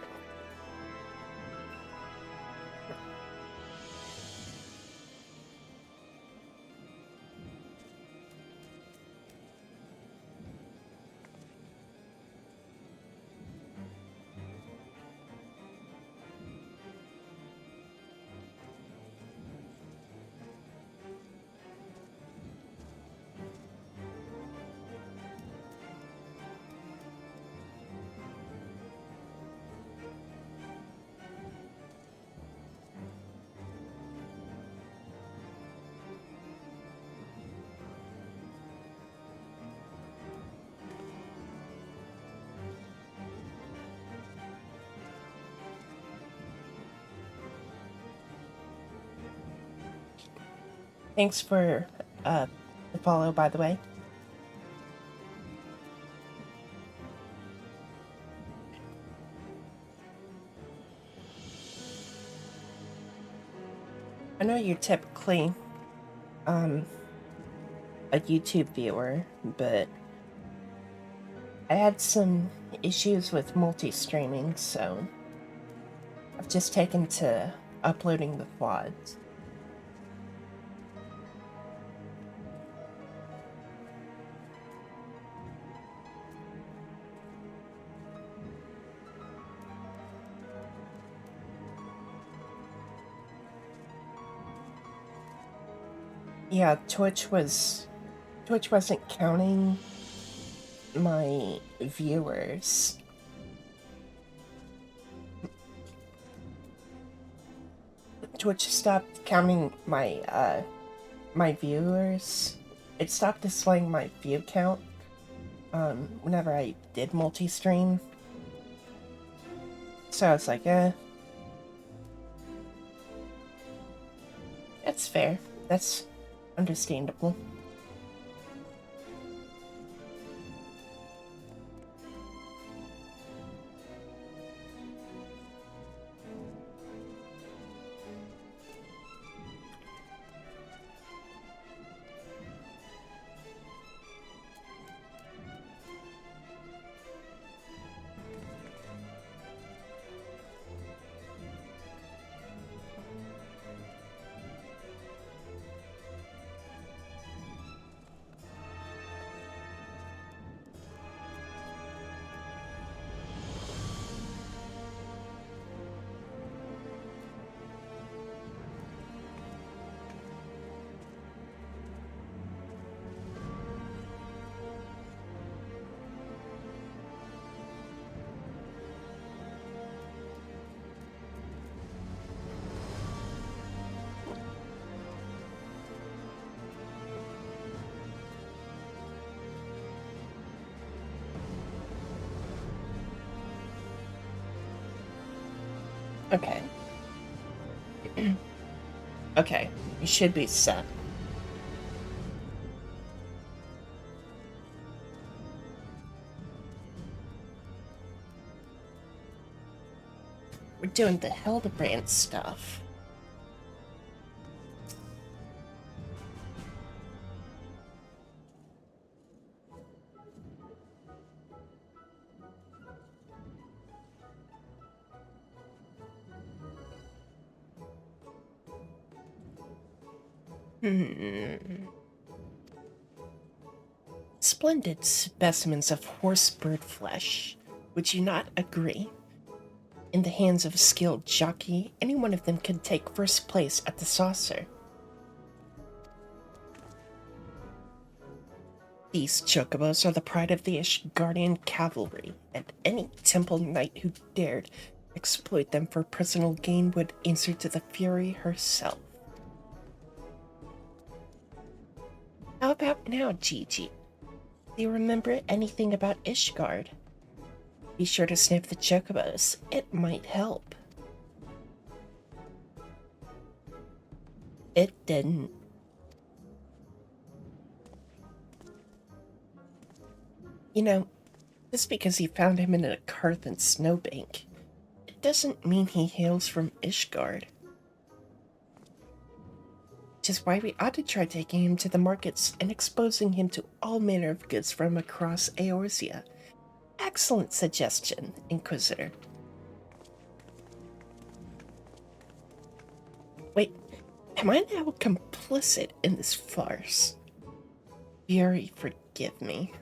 Thanks for the follow, by the way. I know you're typically a YouTube viewer, but I had some issues with multi-streaming, so I've just taken to uploading the VODs. Yeah, Twitch wasn't counting my viewers. Twitch stopped counting my viewers. It stopped displaying my view count whenever I did multi-stream. So I was like, that's fair. That's understandable. Okay. Okay, you should be set. We're doing the Hildebrand stuff. Splendid specimens of horse bird flesh. Would you not agree? In the hands of a skilled jockey, any one of them can take first place at the saucer. These chocobos are the pride of the Ishgardian cavalry, and any temple knight who dared exploit them for personal gain would answer to the Fury herself. How about now, Gigi? Do you remember anything about Ishgard? Be sure to sniff the chocobos. It might help. It didn't. You know, Just because he found him in a Carthan snowbank, it doesn't mean he hails from Ishgard. Which is why we ought to try taking him to the markets and exposing him to all manner of goods from across Eorzea. Excellent suggestion, Inquisitor. Wait, am I now complicit in this farce? Fury, forgive me.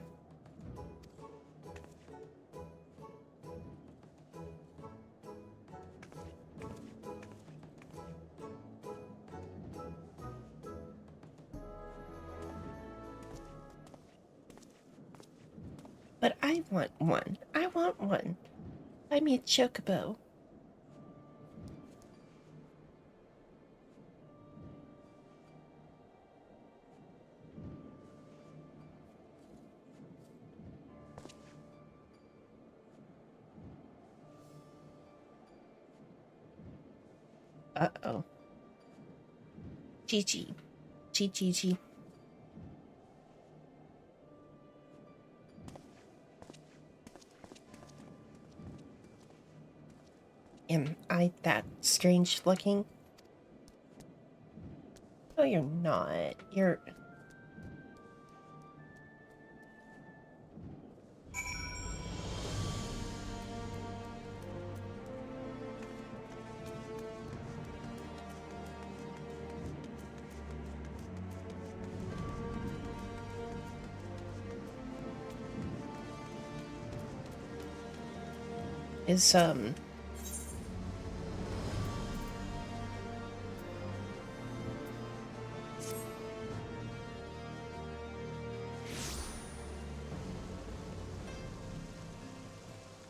But I want one. I want one. Buy me a chocobo. Uh-oh. GG. GGG. Am I that strange looking? No, you're not. You're... Is,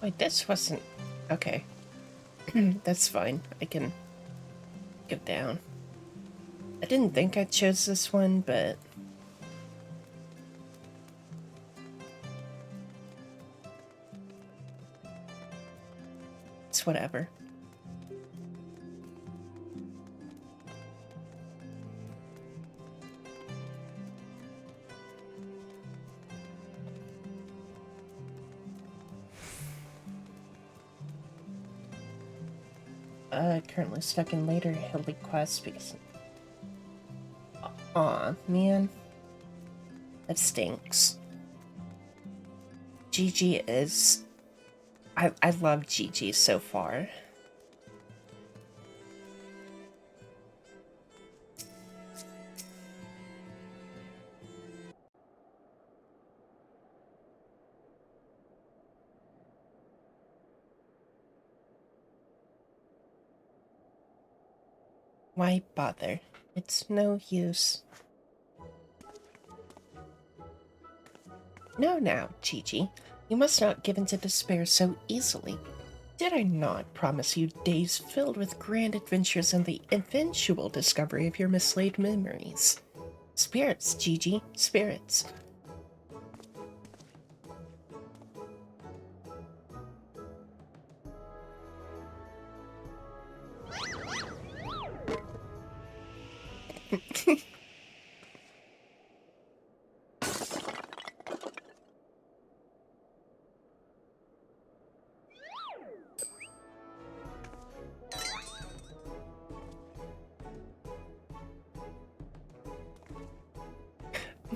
Wait, this wasn't... Okay. That's fine. I can go down. I didn't think I chose this one, but... it's whatever. Currently stuck in later Hilly quest because... Aw, man. That stinks. GG is... I love GG so far. Why bother? It's no use. No, now, Gigi. You must not give in to despair so easily. Did I not promise you days filled with grand adventures and the eventual discovery of your mislaid memories? Spirits, Gigi, spirits.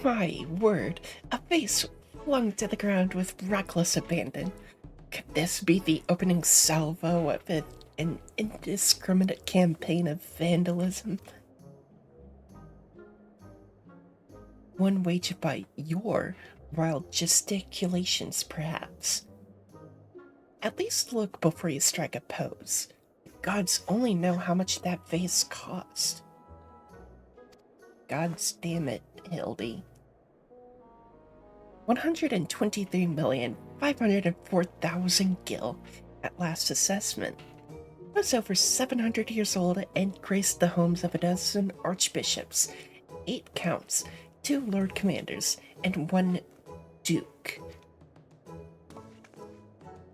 My word, a vase flung to the ground with reckless abandon. Could this be the opening salvo of an indiscriminate campaign of vandalism? One waged by your wild gesticulations, perhaps. At least look before you strike a pose. Gods only know how much that vase cost. Gods damn it, Hildy. 123,504,000 gil at last assessment. Was over 700 years old and graced the homes of a dozen archbishops, 8 counts, 2 lord commanders, and 1 duke.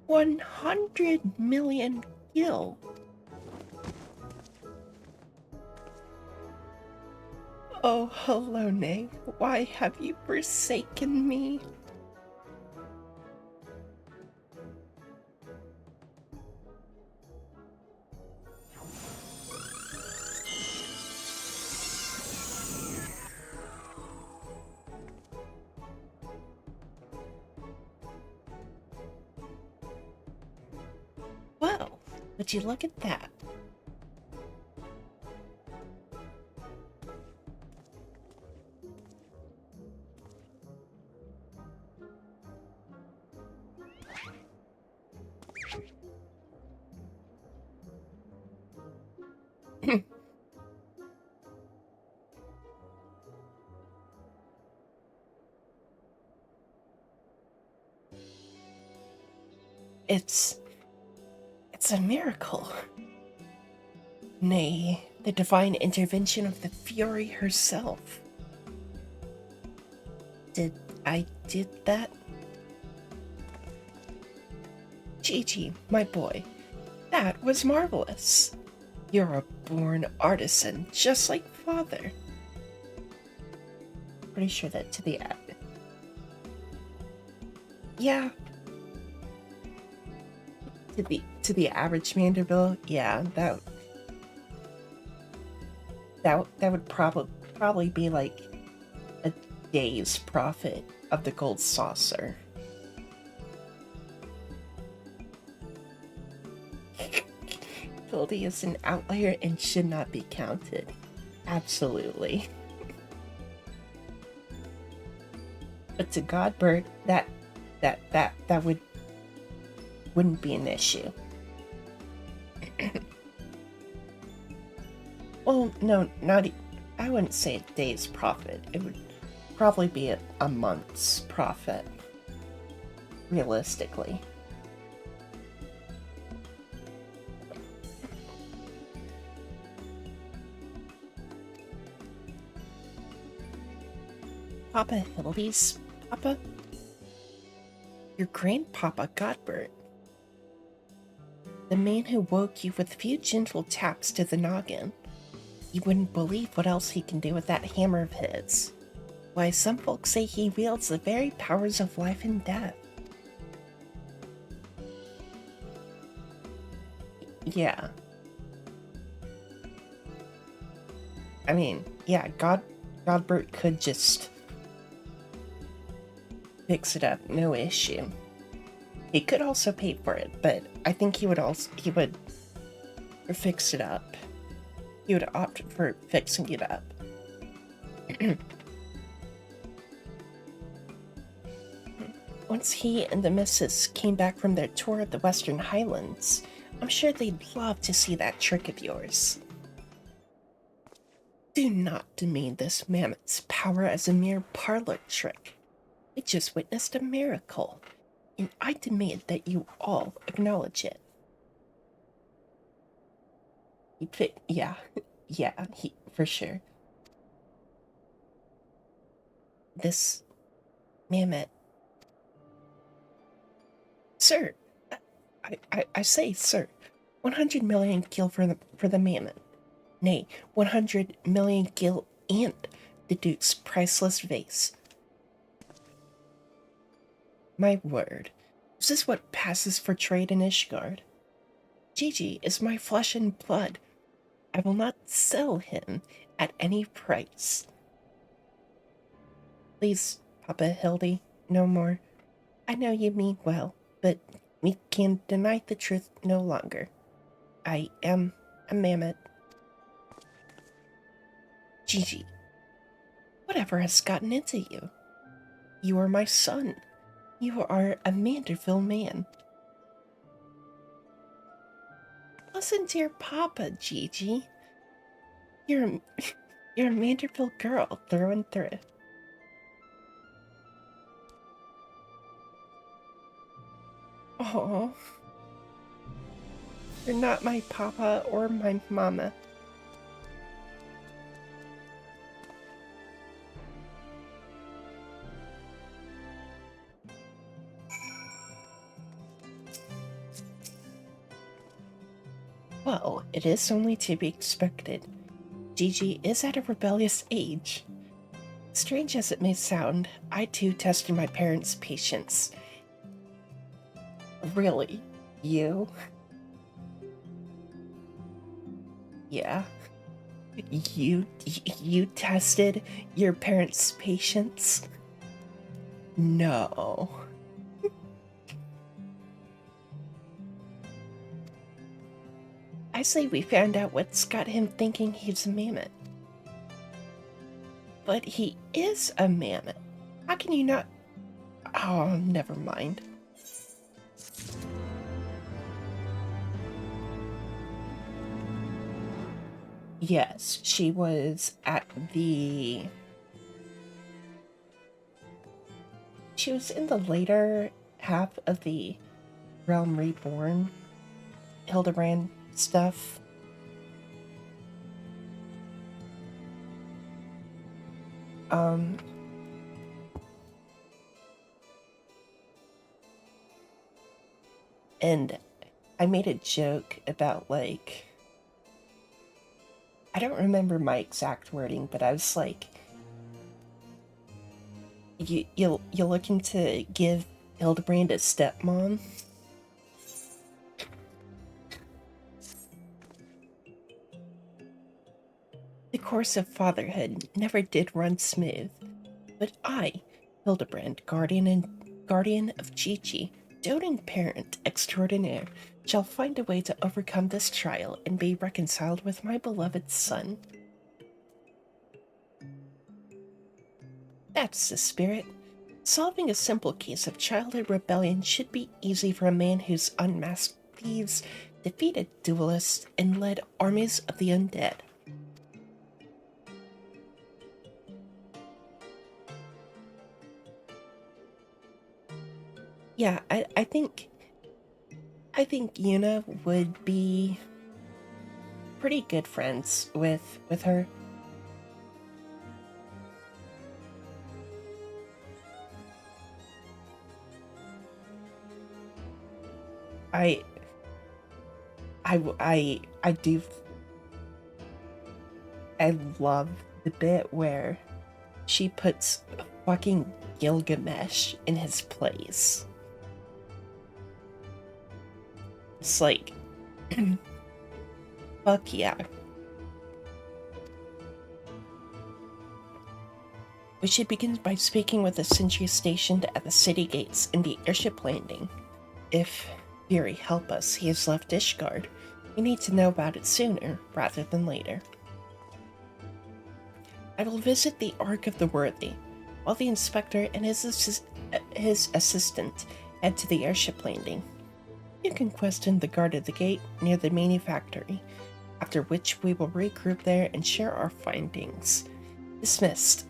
100 million gil. Oh, Halone, why have you forsaken me? Would you look at that? It's a miracle. Nay, the divine intervention of the Fury herself. Did I did that? Gigi, my boy, that was marvelous. You're a born artisan, just like father. Pretty sure that to the yeah, to the average Manderville, yeah, that would probably be like a day's profit of the gold saucer. Goldie is an outlier and should not be counted. Absolutely. But to Godbert, that wouldn't be an issue. Well, no, I wouldn't say a day's profit. It would probably be a month's profit, realistically. Papa Hildy's Papa? Your grandpapa Godbert. The man who woke you with a few gentle taps to the noggin. You wouldn't believe what else he can do with that hammer of his. Why, some folks say he wields the very powers of life and death. Yeah. I mean, yeah, Godbert could just fix it up, no issue. He could also pay for it, but I think he would fix it up. He would opt for fixing it up. Once he and the missus came back from their tour of the Western Highlands, I'm sure they'd love to see that trick of yours. Do not demean this mammoth's power as a mere parlor trick. I just witnessed a miracle, and I demand that you all acknowledge it. Yeah, for sure. This mammoth. Sir, I say, sir, 100 million gil for the mammoth. Nay, 100 million gil and the Duke's priceless vase. My word, is this what passes for trade in Ishgard? Gigi is my flesh and blood. I will not sell him at any price. Please, Papa Hildy, no more. I know you mean well, but we can deny the truth no longer. I am a mammoth. Gigi, whatever has gotten into you? You are my son. You are a Manderville man. Listen to your papa, Gigi. You're a Manderville girl through and through. Oh, you're not my papa or my mama. Well, it is only to be expected. Gigi is at a rebellious age. Strange as it may sound, I too tested my parents' patience. Really? You? Yeah. You tested your parents' patience? No. I say we found out what's got him thinking he's a mammoth. But he is a mammoth. How can you not? Oh, never mind. Yes, she was at the... She was in the later half of the Realm Reborn Hildebrand stuff. And I made a joke about, like, I don't remember my exact wording, but I was like, you're looking to give Hildebrand a stepmom? The course of fatherhood never did run smooth, but I, Hildebrand, guardian of Chi-Chi, doting parent extraordinaire, shall find a way to overcome this trial and be reconciled with my beloved son. That's the spirit. Solving a simple case of childhood rebellion should be easy for a man who's unmasked thieves, defeated duelists, and led armies of the undead. Yeah, I think Yuna would be pretty good friends with her. I I do. I love the bit where she puts fucking Gilgamesh in his place. It's like, fuck yeah. We should begin by speaking with the sentry stationed at the city gates and the airship landing. If Fury help us, he has left Ishgard. We need to know about it sooner rather than later. I will visit the Ark of the Worthy, while the inspector and his assistant head to the airship landing. You can question the guard at the gate near the mini factory, after which we will regroup there and share our findings. Dismissed.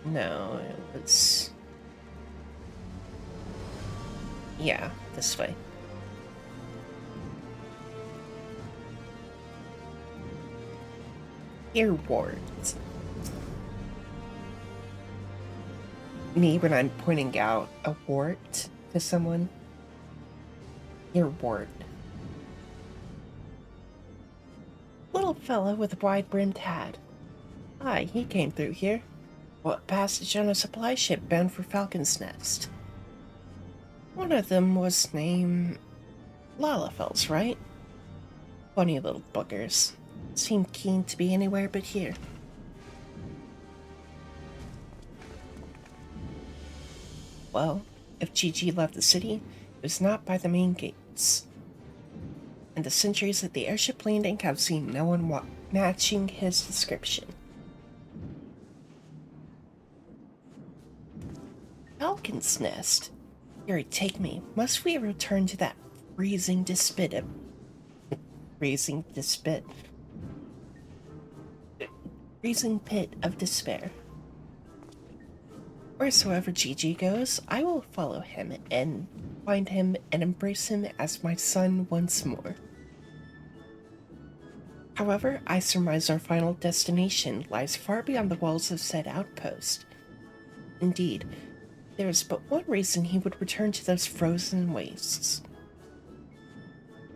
No, it was... Yeah, this way. Earwards. Me when I'm pointing out a wart to someone. Earwart. Little fellow with a wide-brimmed hat. Aye, he came through here. What passage on a supply ship bound for Falcon's Nest. One of them was named Lalafels, right? Funny little buggers. Seemed keen to be anywhere but here. Well, if Gigi left the city, it was not by the main gates. And the sentries at the airship landing have seen no one matching his description. Falcon's Nest? Fury, take me. Must we return to that freezing pit of despair? Wheresoever Gigi goes, I will follow him and find him and embrace him as my son once more. However, I surmise our final destination lies far beyond the walls of said outpost. Indeed, there is but one reason he would return to those frozen wastes.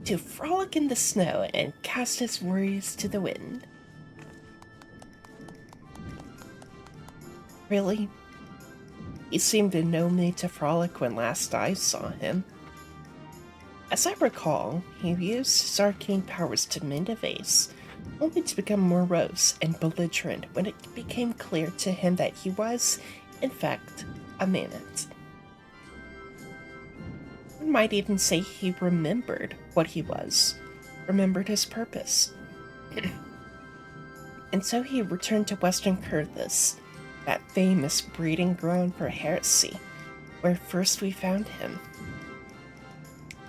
To frolic in the snow and cast his worries to the wind. Really? He seemed in no mood to frolic when last I saw him. As I recall, he used his arcane powers to mend a vase, only to become morose and belligerent when it became clear to him that he was, in fact, a mammoth. One might even say he remembered what he was, remembered his purpose. And so he returned to Western Kurthus, that famous breeding ground for heresy, where first we found him.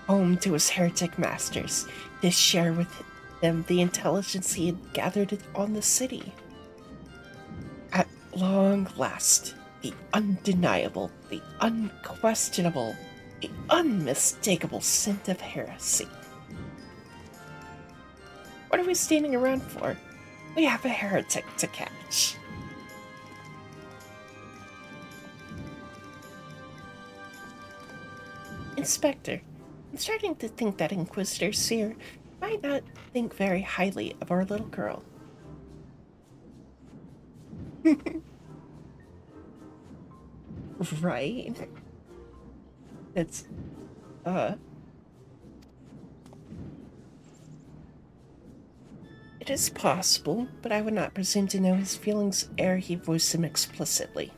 Home to his heretic masters, to share with them the intelligence he had gathered on the city. At long last, the undeniable, the unquestionable, the unmistakable scent of heresy. What are we standing around for? We have a heretic to catch. Inspector, I'm starting to think that Inquisitor Seer might not think very highly of our little girl. Right? It's, It is possible, but I would not presume to know his feelings ere he voiced them explicitly.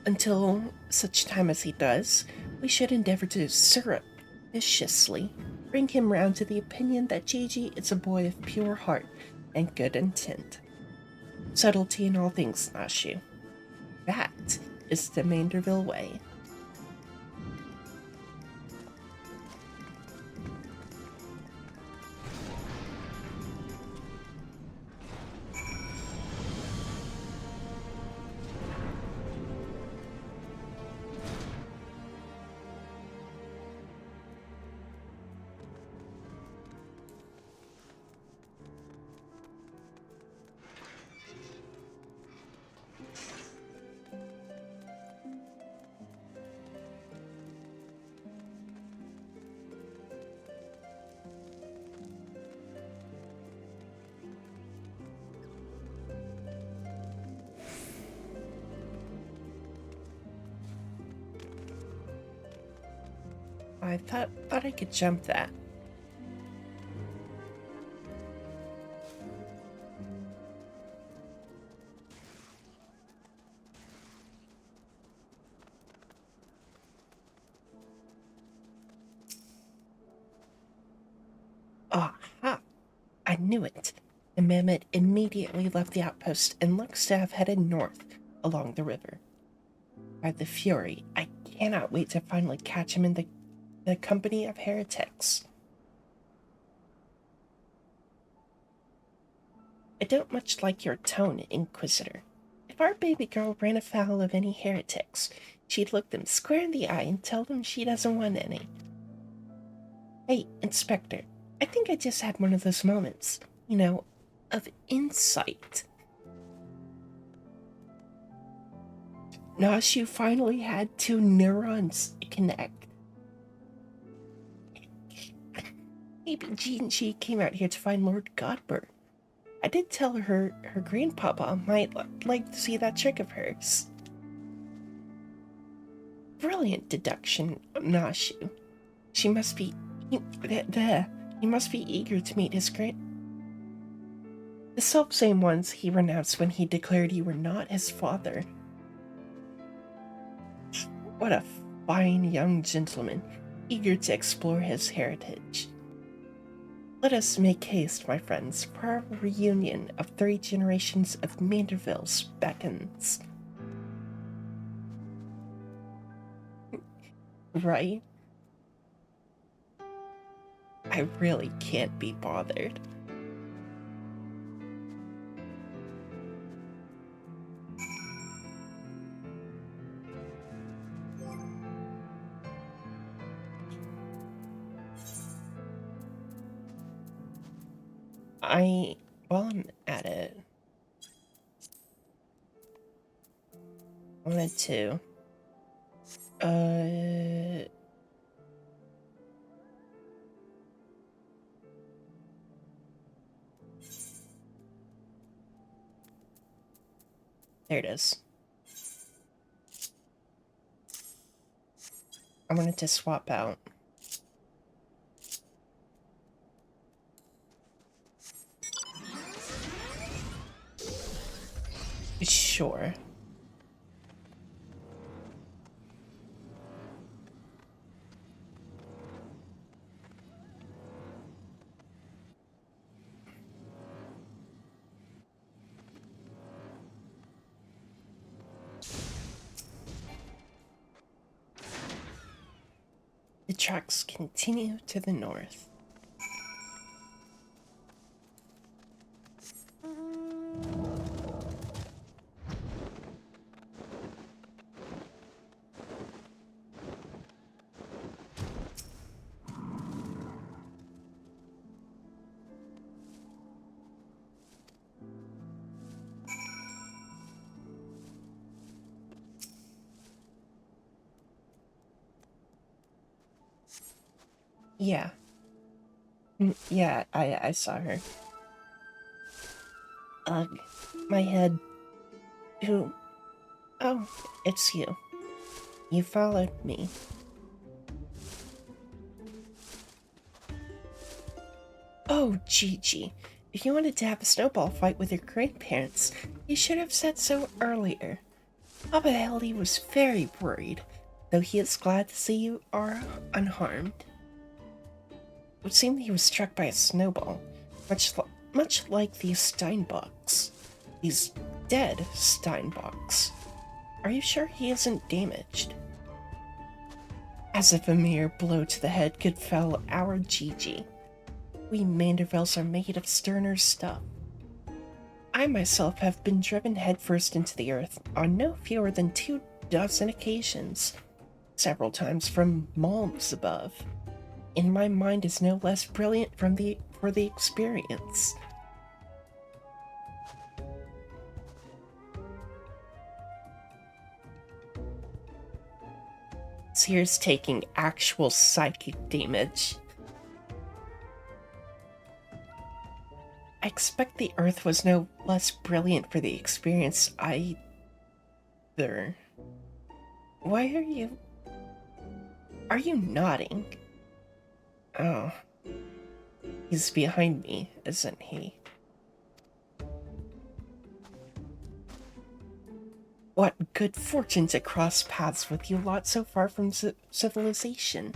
Until such time as he does, we should endeavor to surreptitiously bring him round to the opinion that Gigi is a boy of pure heart and good intent. Subtlety in all things, Nashu. That is the Manderville way. I thought I could jump that. Aha! I knew it. The mammoth immediately left the outpost and looks to have headed north along the river. By the Fury, I cannot wait to finally catch him in the company of heretics. I don't much like your tone, Inquisitor. If our baby girl ran afoul of any heretics, she'd look them square in the eye and tell them she doesn't want any. Hey, Inspector, I think I just had one of those moments, of insight. Nashu finally had two neurons connect. Maybe G came out here to find Lord Godber. I did tell her grandpapa might like to see that trick of hers. Brilliant deduction, Nashu. He must be eager to meet his the self-same ones he renounced when he declared you were not his father. What a fine young gentleman, eager to explore his heritage. Let us make haste, my friends, for our reunion of 3 generations of Mandervilles beckons. Right? I really can't be bothered. While I'm at it, I wanted to, there it is. I wanted to swap out. Sure. The tracks continue to the north. Yeah. Yeah, I saw her. Ugh, my head. Who? Oh, it's you. You followed me. Oh, Gigi. If you wanted to have a snowball fight with your grandparents, you should have said so earlier. Papa Ellie was very worried, though he is glad to see you are unharmed. It would seem that he was struck by a snowball, much like these Steinbocks. These dead Steinbocks. Are you sure he isn't damaged? As if a mere blow to the head could fell our Gigi. We Mandervilles are made of sterner stuff. I myself have been driven headfirst into the earth on no fewer than 24 occasions, several times from malms above. And my mind is no less brilliant for the experience. Sears taking actual psychic damage. I expect the Earth was no less brilliant for the experience either. Why are you... Are you nodding? Oh. He's behind me, isn't he? What good fortune to cross paths with you lot so far from civilization.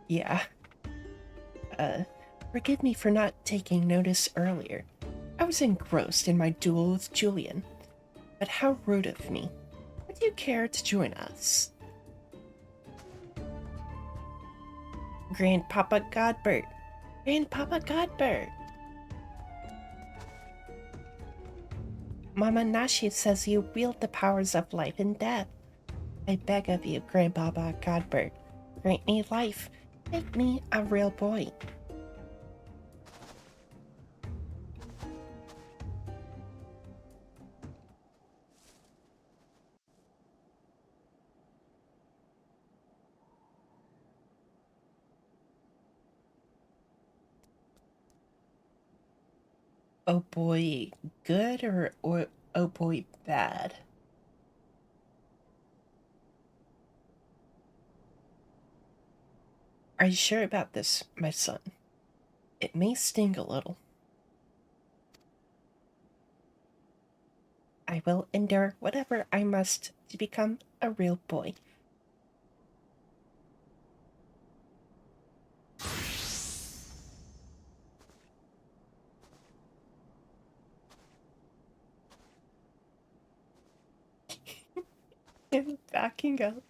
Yeah. Forgive me for not taking notice earlier. I was engrossed in my duel with Julian. But how rude of me. Would you care to join us? Grandpapa Godbert. Grandpapa Godbert. Mama Nashi says you wield the powers of life and death. I beg of you, Grandpapa Godbert, grant me life. Make me a real boy. Oh boy, good or oh boy, bad? Are you sure about this, my son? It may sting a little. I will endure whatever I must to become a real boy. I'm backing up.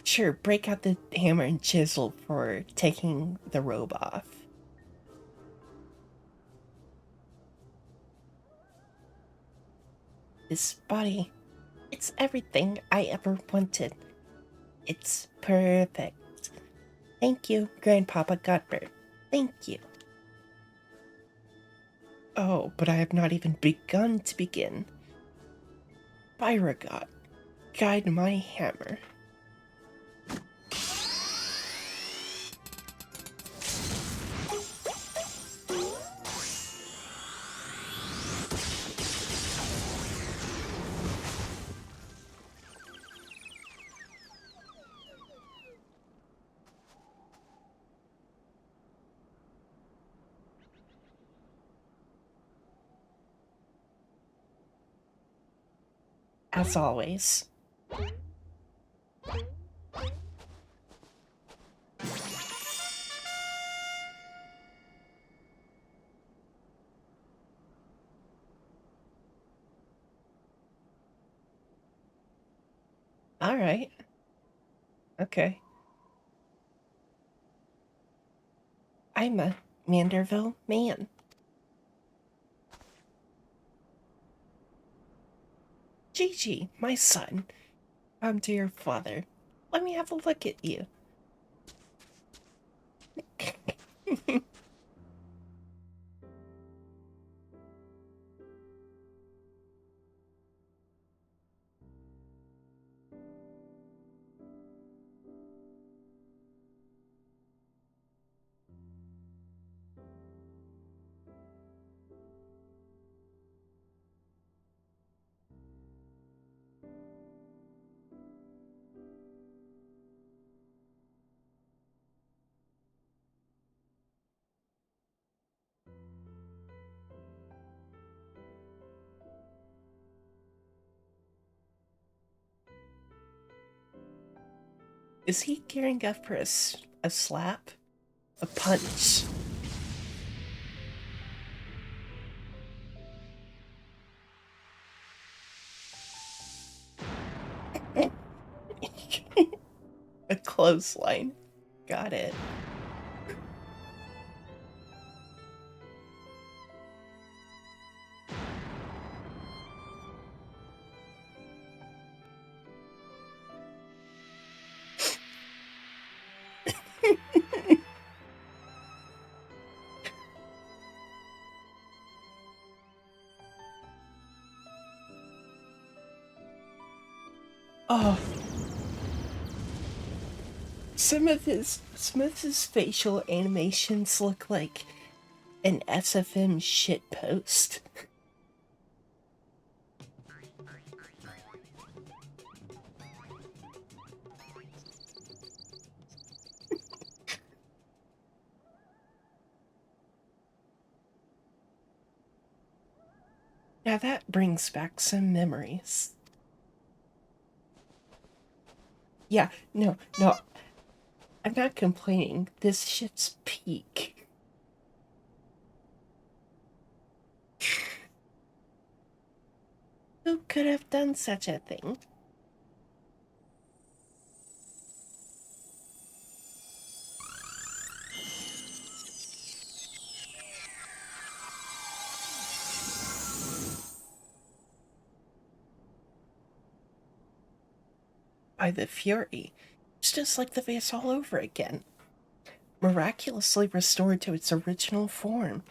Sure, break out the hammer and chisel for taking the robe off. This body, it's everything I ever wanted. It's perfect. Thank you, Grandpapa Godbird. Thank you. Oh, but I have not even begun to begin. Byragot, guide my hammer. As always. All right. Okay. I'm a Manderville man. Gigi, my son. Come to your father. Let me have a look at you. Is he gearing up for a slap? A punch? A clothesline. Got it. Oh. Some of his facial animations look like an SFM shitpost. Now that brings back some memories. Yeah, no, I'm not complaining. This shit's peak. Who could have done such a thing? By the Fury. It's just like the face all over again. Miraculously restored to its original form.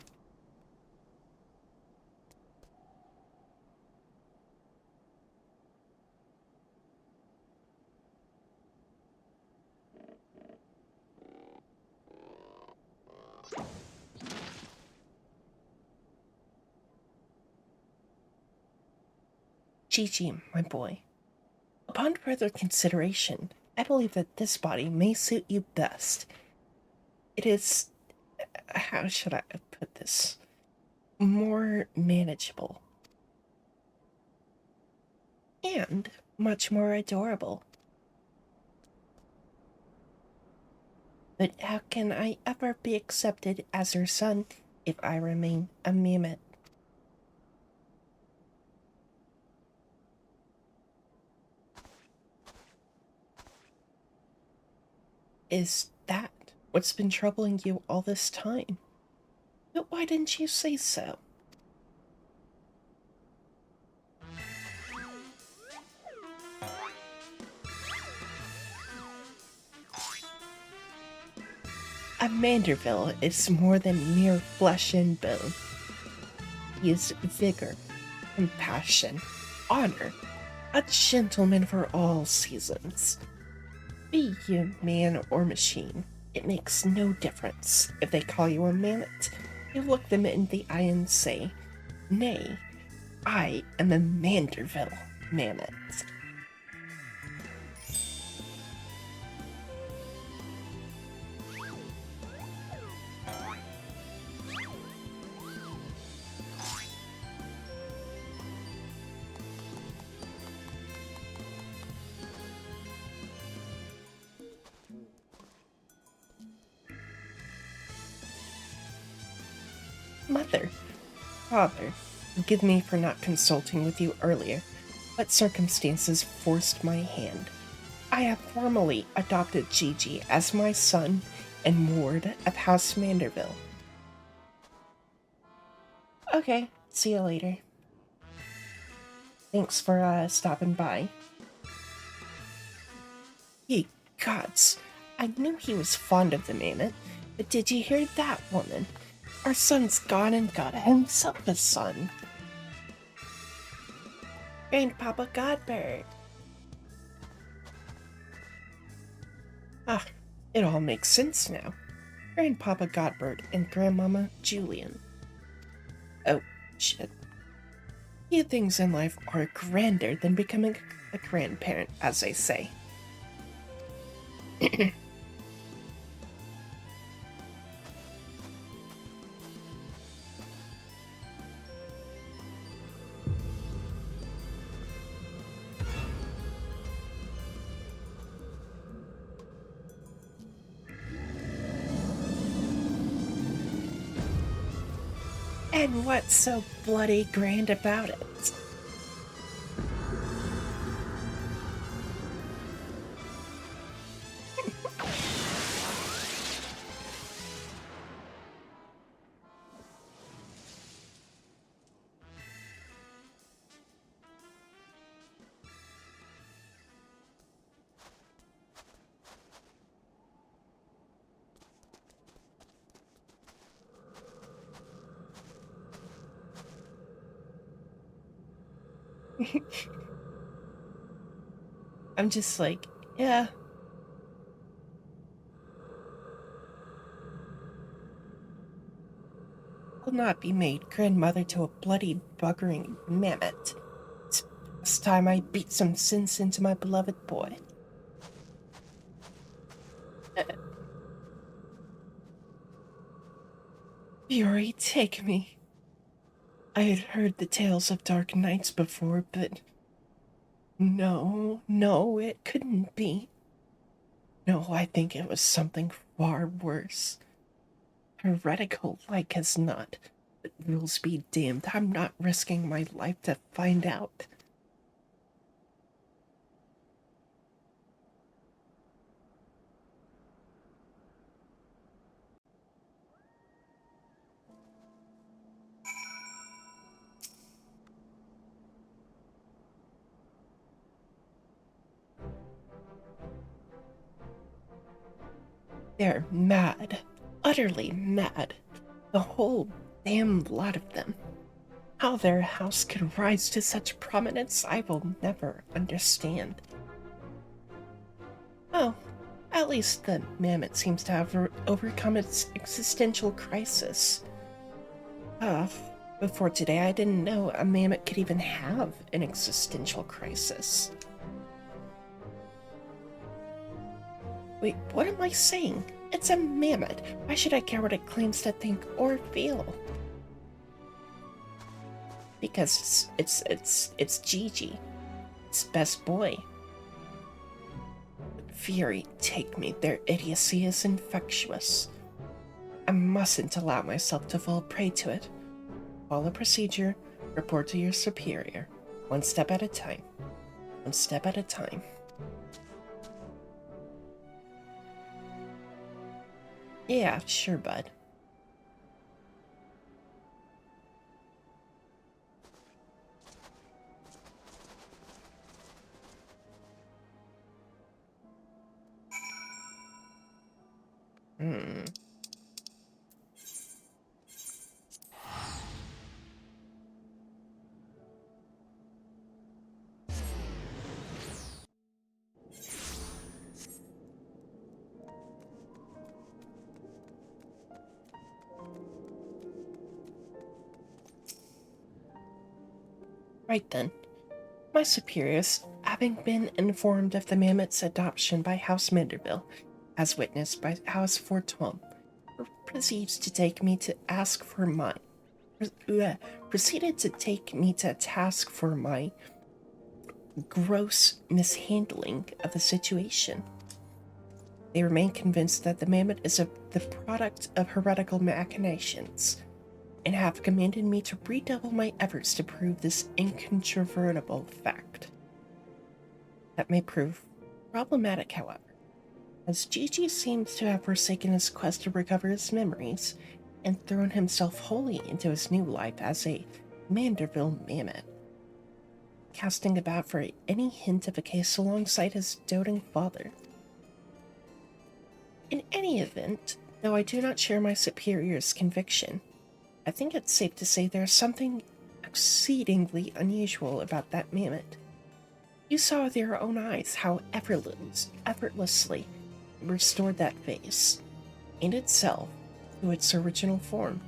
Gigi, my boy. Upon further consideration, I believe that this body may suit you best. It is, how should I put this? More manageable. And much more adorable. But how can I ever be accepted as her son if I remain a mammoth? Is that what's been troubling you all this time? But why didn't you say so? A Manderville is more than mere flesh and bone. He is vigor, compassion, honor, a gentleman for all seasons. Be you man or machine, it makes no difference. If they call you a mammoth, you look them in the eye and say, "Nay, I am a Manderville mammoth." Mother, father, forgive me for not consulting with you earlier, but circumstances forced my hand. I have formally adopted Gigi as my son and ward of House Manderville. Okay, see you later. Thanks for stopping by. Ye gods, I knew he was fond of the mammoth, but did you hear that woman? Our son's gone and got himself a son. Grandpapa Godbird. Ah, it all makes sense now. Grandpapa Godbird and Grandmama Julian. Oh, shit. Few things in life are grander than becoming a grandparent, as they say. And what's so bloody grand about it? I'm just like, yeah. Will not be made grandmother to a bloody buggering mammoth. It's past time I beat some sense into my beloved boy. Fury, take me. I had heard the tales of dark nights before, but no, it couldn't be. No, I think it was something far worse. Heretical like as not. But rules be damned, I'm not risking my life to find out. They're mad. Utterly mad. The whole damn lot of them. How their house could rise to such prominence, I will never understand. Oh, at least the mammoth seems to have overcome its existential crisis. Uh, Before today, I didn't know a mammoth could even have an existential crisis. Wait, what am I saying? It's a mammoth. Why should I care what it claims to think or feel? Because it's Gigi. It's best boy. Fury, take me. Their idiocy is infectious. I mustn't allow myself to fall prey to it. Follow procedure. Report to your superior. One step at a time. One step at a time. Yeah, sure, bud. Hmm. Right then, my superiors, having been informed of the mammoth's adoption by House Manderville, as witnessed by House Fortuam, proceeds to take me to ask for my proceeded to take me to task for my gross mishandling of the situation. They remain convinced that the mammoth is the product of heretical machinations, and have commanded me to redouble my efforts to prove this incontrovertible fact. That may prove problematic, however, as Gigi seems to have forsaken his quest to recover his memories and thrown himself wholly into his new life as a Manderville mammoth, casting about for any hint of a case alongside his doting father. In any event, though I do not share my superior's conviction, I think it's safe to say there's something exceedingly unusual about that mammoth. You saw with your own eyes how effortlessly it restored that face, in itself, to its original form.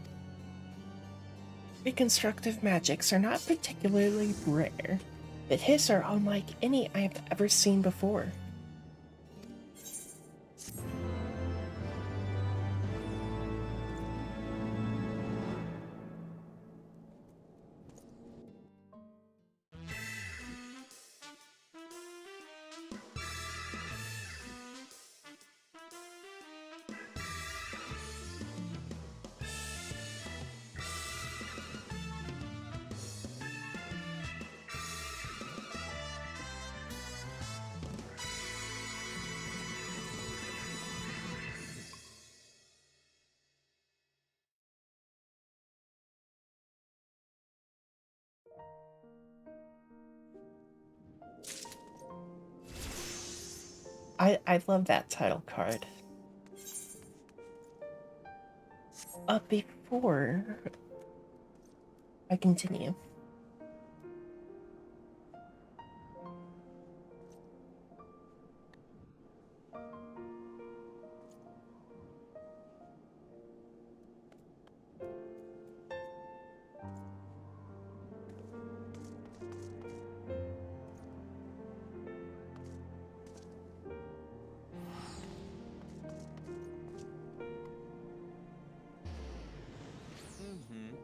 Reconstructive magics are not particularly rare, but his are unlike any I have ever seen before. I love that title card. Before I continue, Mm-hmm.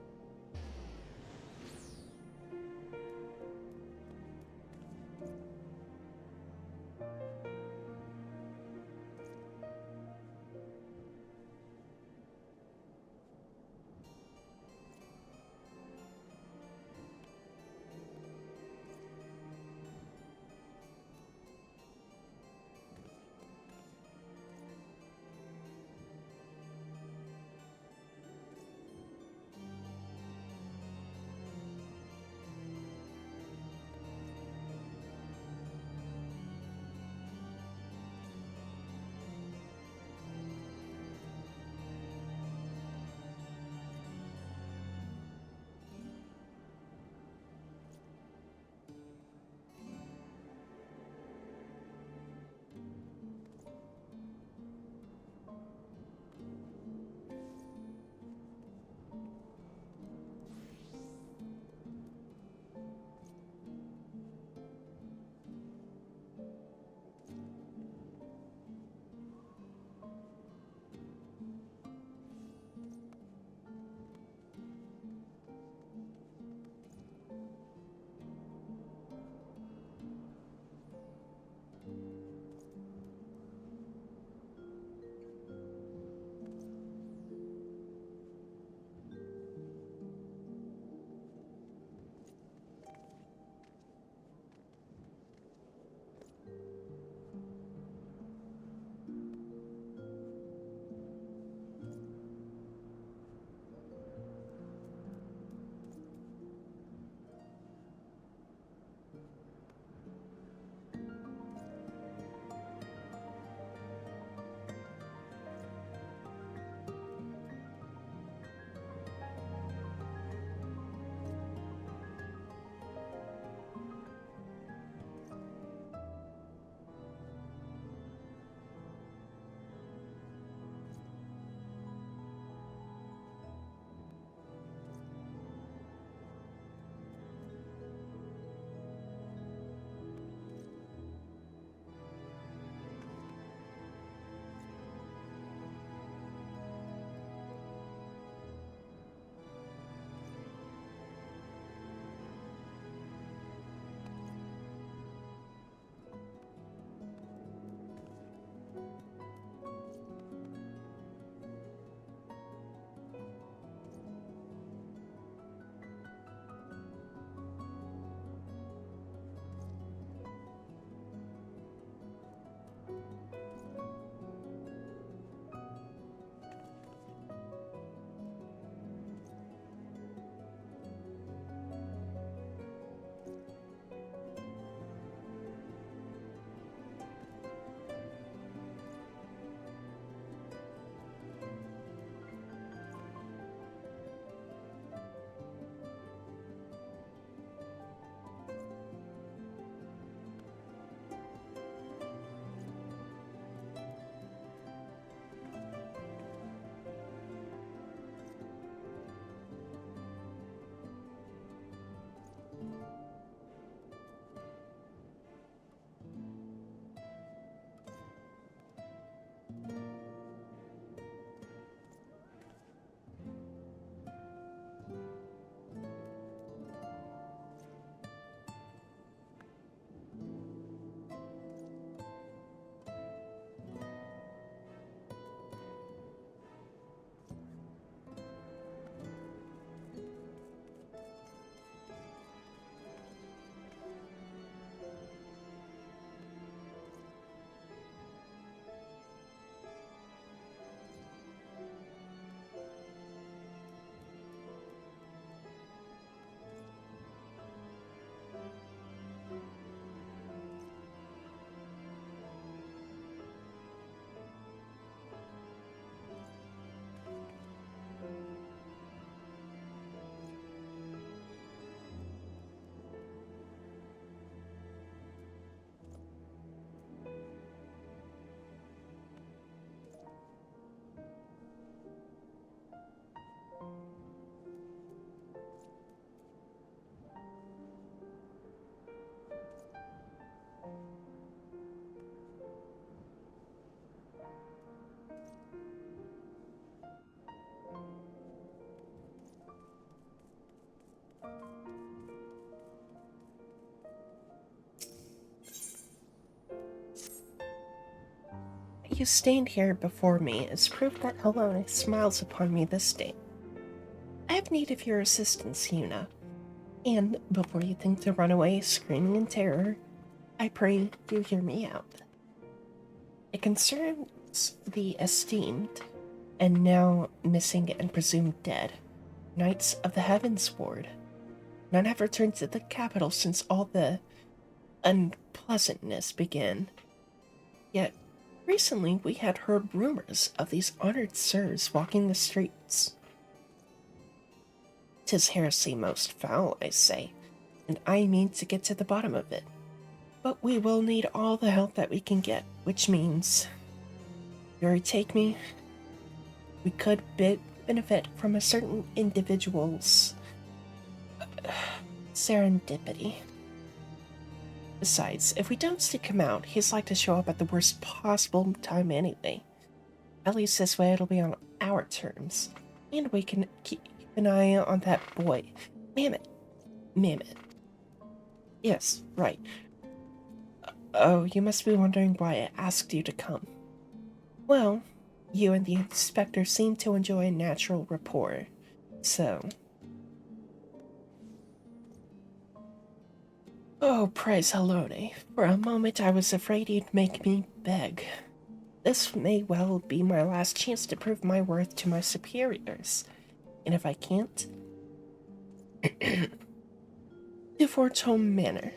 you stand here before me is proof that Helena smiles upon me this day. I have need of your assistance, Yuna, and before you think to run away screaming in terror, I pray you hear me out. It concerns the esteemed, and now missing and presumed dead, Knights of the Heavensward. None have returned to the capital since all the unpleasantness began. Yet, recently we had heard rumors of these honored sirs walking the streets. 'Tis heresy most foul, I say, and I mean to get to the bottom of it. But we will need all the help that we can get, which means, you take me, we could benefit from a certain individual's serendipity. Besides, if we don't stick him out, he's like to show up at the worst possible time anyway. At least this way it'll be on our terms, and we can keep an eye on that boy. Mammoth. Yes, right. Oh, you must be wondering why I asked you to come. Well, you and the inspector seem to enjoy a natural rapport, so... Oh, praise Helone. For a moment I was afraid you'd make me beg. This may well be my last chance to prove my worth to my superiors. And if I can't... to Fortune Manor.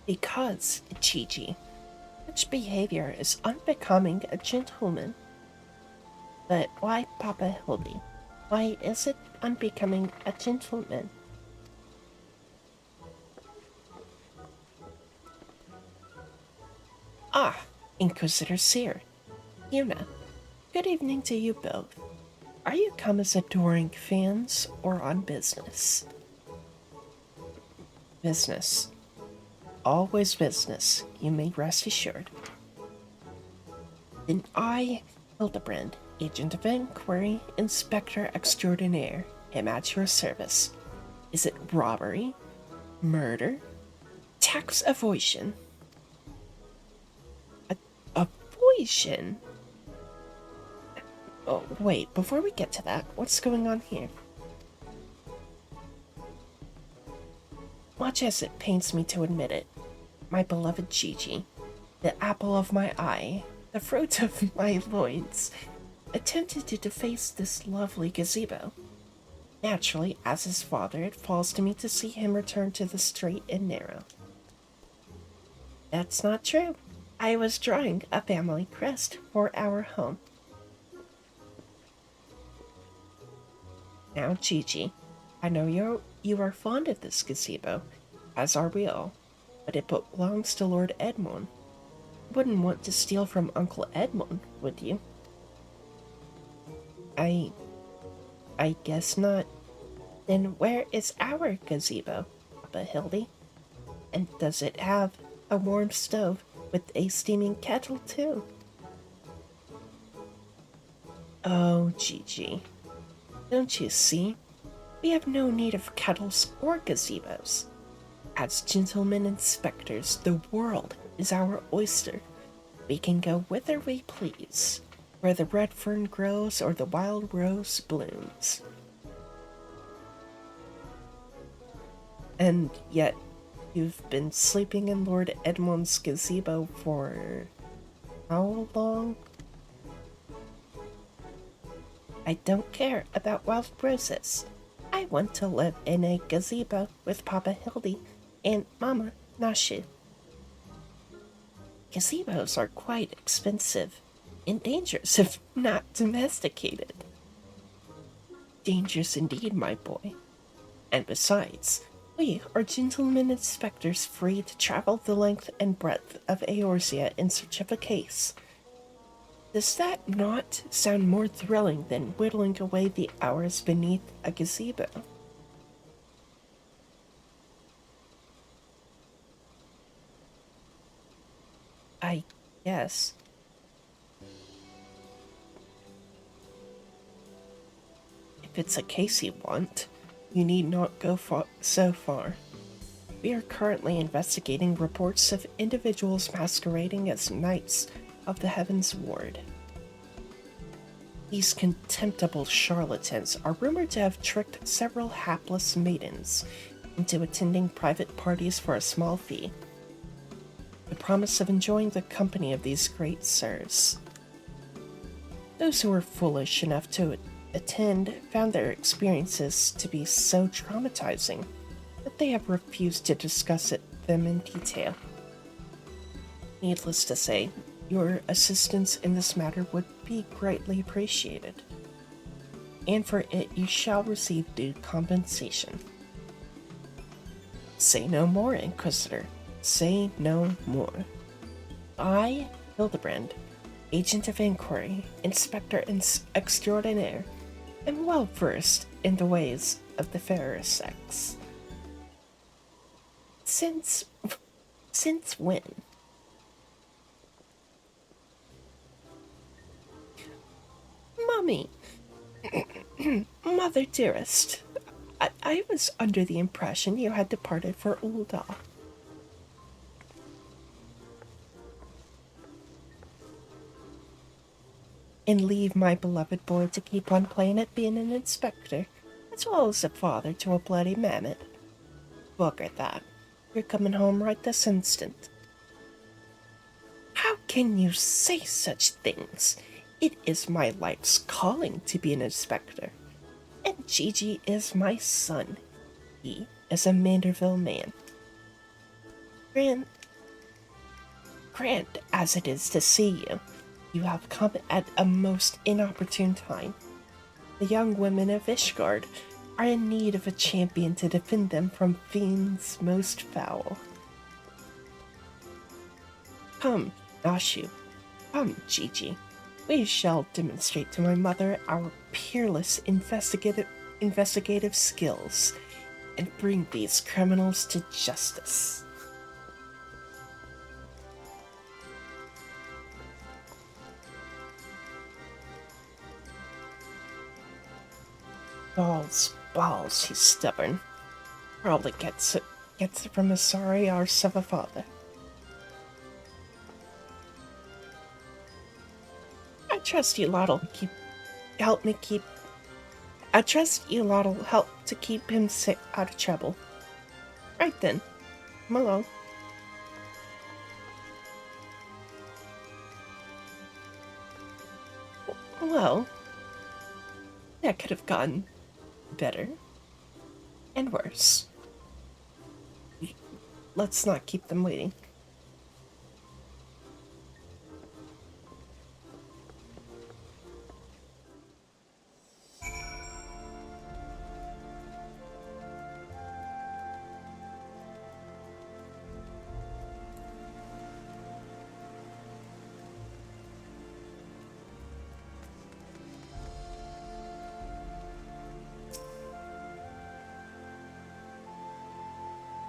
Because, Chi-Chi, such behavior is unbecoming a gentleman. But why, Papa Hildy? Why is it unbecoming a gentleman? Ah, Inquisitor Seer. Yuna, good evening to you both. Are you come as adoring fans or on business? Business. Always business, you may rest assured. Then I, Hildebrand, Agent of Inquiry, Inspector Extraordinaire, am at your service. Is it robbery? Murder? Tax evasion? Evasion? Oh, wait, before we get to that, what's going on here? Much as it pains me to admit it, my beloved Gigi, the apple of my eye, the fruit of my loins, attempted to deface this lovely gazebo. Naturally, as his father, it falls to me to see him return to the straight and narrow. That's not true. I was drawing a family crest for our home. Now, Gigi, I know you are fond of this gazebo, as are we all, but it belongs to Lord Edmond. Wouldn't want to steal from Uncle Edmond, would you? I guess not. Then where is our gazebo, Papa Hildy? And does it have a warm stove with a steaming kettle too? Oh, Gigi, don't you see? We have no need of kettles or gazebos. As gentlemen inspectors, the world is our oyster. We can go whither we please, where the red fern grows or the wild rose blooms. And yet, you've been sleeping in Lord Edmond's gazebo for how long? I don't care about wild roses. I want to live in a gazebo with Papa Hildy and Mama Nashu. Gazebos are quite expensive and dangerous if not domesticated. Dangerous indeed, my boy. And besides, We are gentlemen inspectors free to travel the length and breadth of Eorzea in search of a case. Does that not sound more thrilling than whittling away the hours beneath a gazebo? I guess. If it's a case you want, you need not go so far. We are currently investigating reports of individuals masquerading as knights of the Heavensward. These contemptible charlatans are rumored to have tricked several hapless maidens into attending private parties for a small fee, the promise of enjoying the company of these great sirs. Those who were foolish enough to attend found their experiences to be so traumatizing that they have refused to discuss them in detail. Needless to say, your assistance in this matter would be greatly appreciated, and for it you shall receive due compensation. Say no more, Inquisitor. Say no more. I, Hildebrand, Agent of Inquiry, Inspector Extraordinaire, am well versed in the ways of the fairer sex. Since when? Mummy, Mother dearest, I was under the impression you had departed for Ulda. And leave my beloved boy to keep on playing at being an inspector, as well as a father to a bloody mammoth. Bugger that. You're coming home right this instant. How can you say such things? It is my life's calling to be an inspector. And Gigi is my son. He is a Manderville man. Grand as it is to see you, you have come at a most inopportune time. The young women of Ishgard are in need of a champion to defend them from fiends most foul. Come, Nashu. Come, Gigi. We shall demonstrate to my mother our peerless investigative skills and bring these criminals to justice. Balls, he's stubborn. Probably gets it from a sorry arse of a father. I trust you lot'll help to keep him out of trouble. Right then, come along. Well, that could have gone better and worse. Let's not keep them waiting.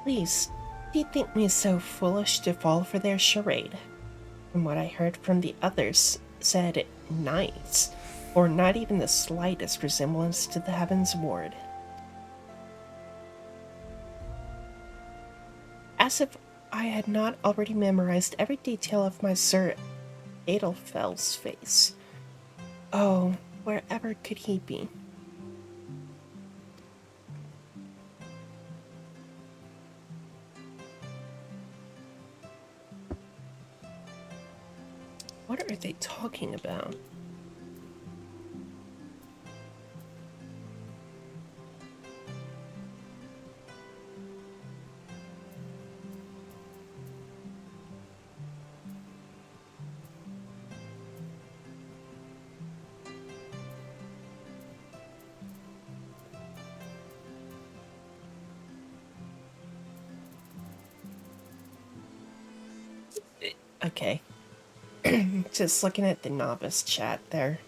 Please, do you think me so foolish to fall for their charade? From what I heard from the others, said knights, or not even the slightest resemblance to the Heavensward. As if I had not already memorized every detail of my Sir Adelfel's face. Oh, wherever could he be? What are they talking about? Okay. Just looking at the novice chat there,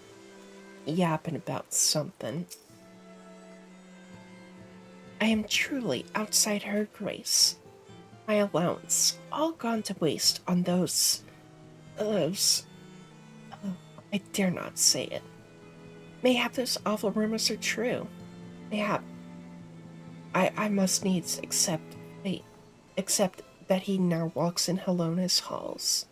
yapping about something. I am truly outside her grace. My allowance all gone to waste on those, oh, I dare not say it. Mayhap those awful rumors are true. Mayhap I must needs accept that he now walks in Helona's halls.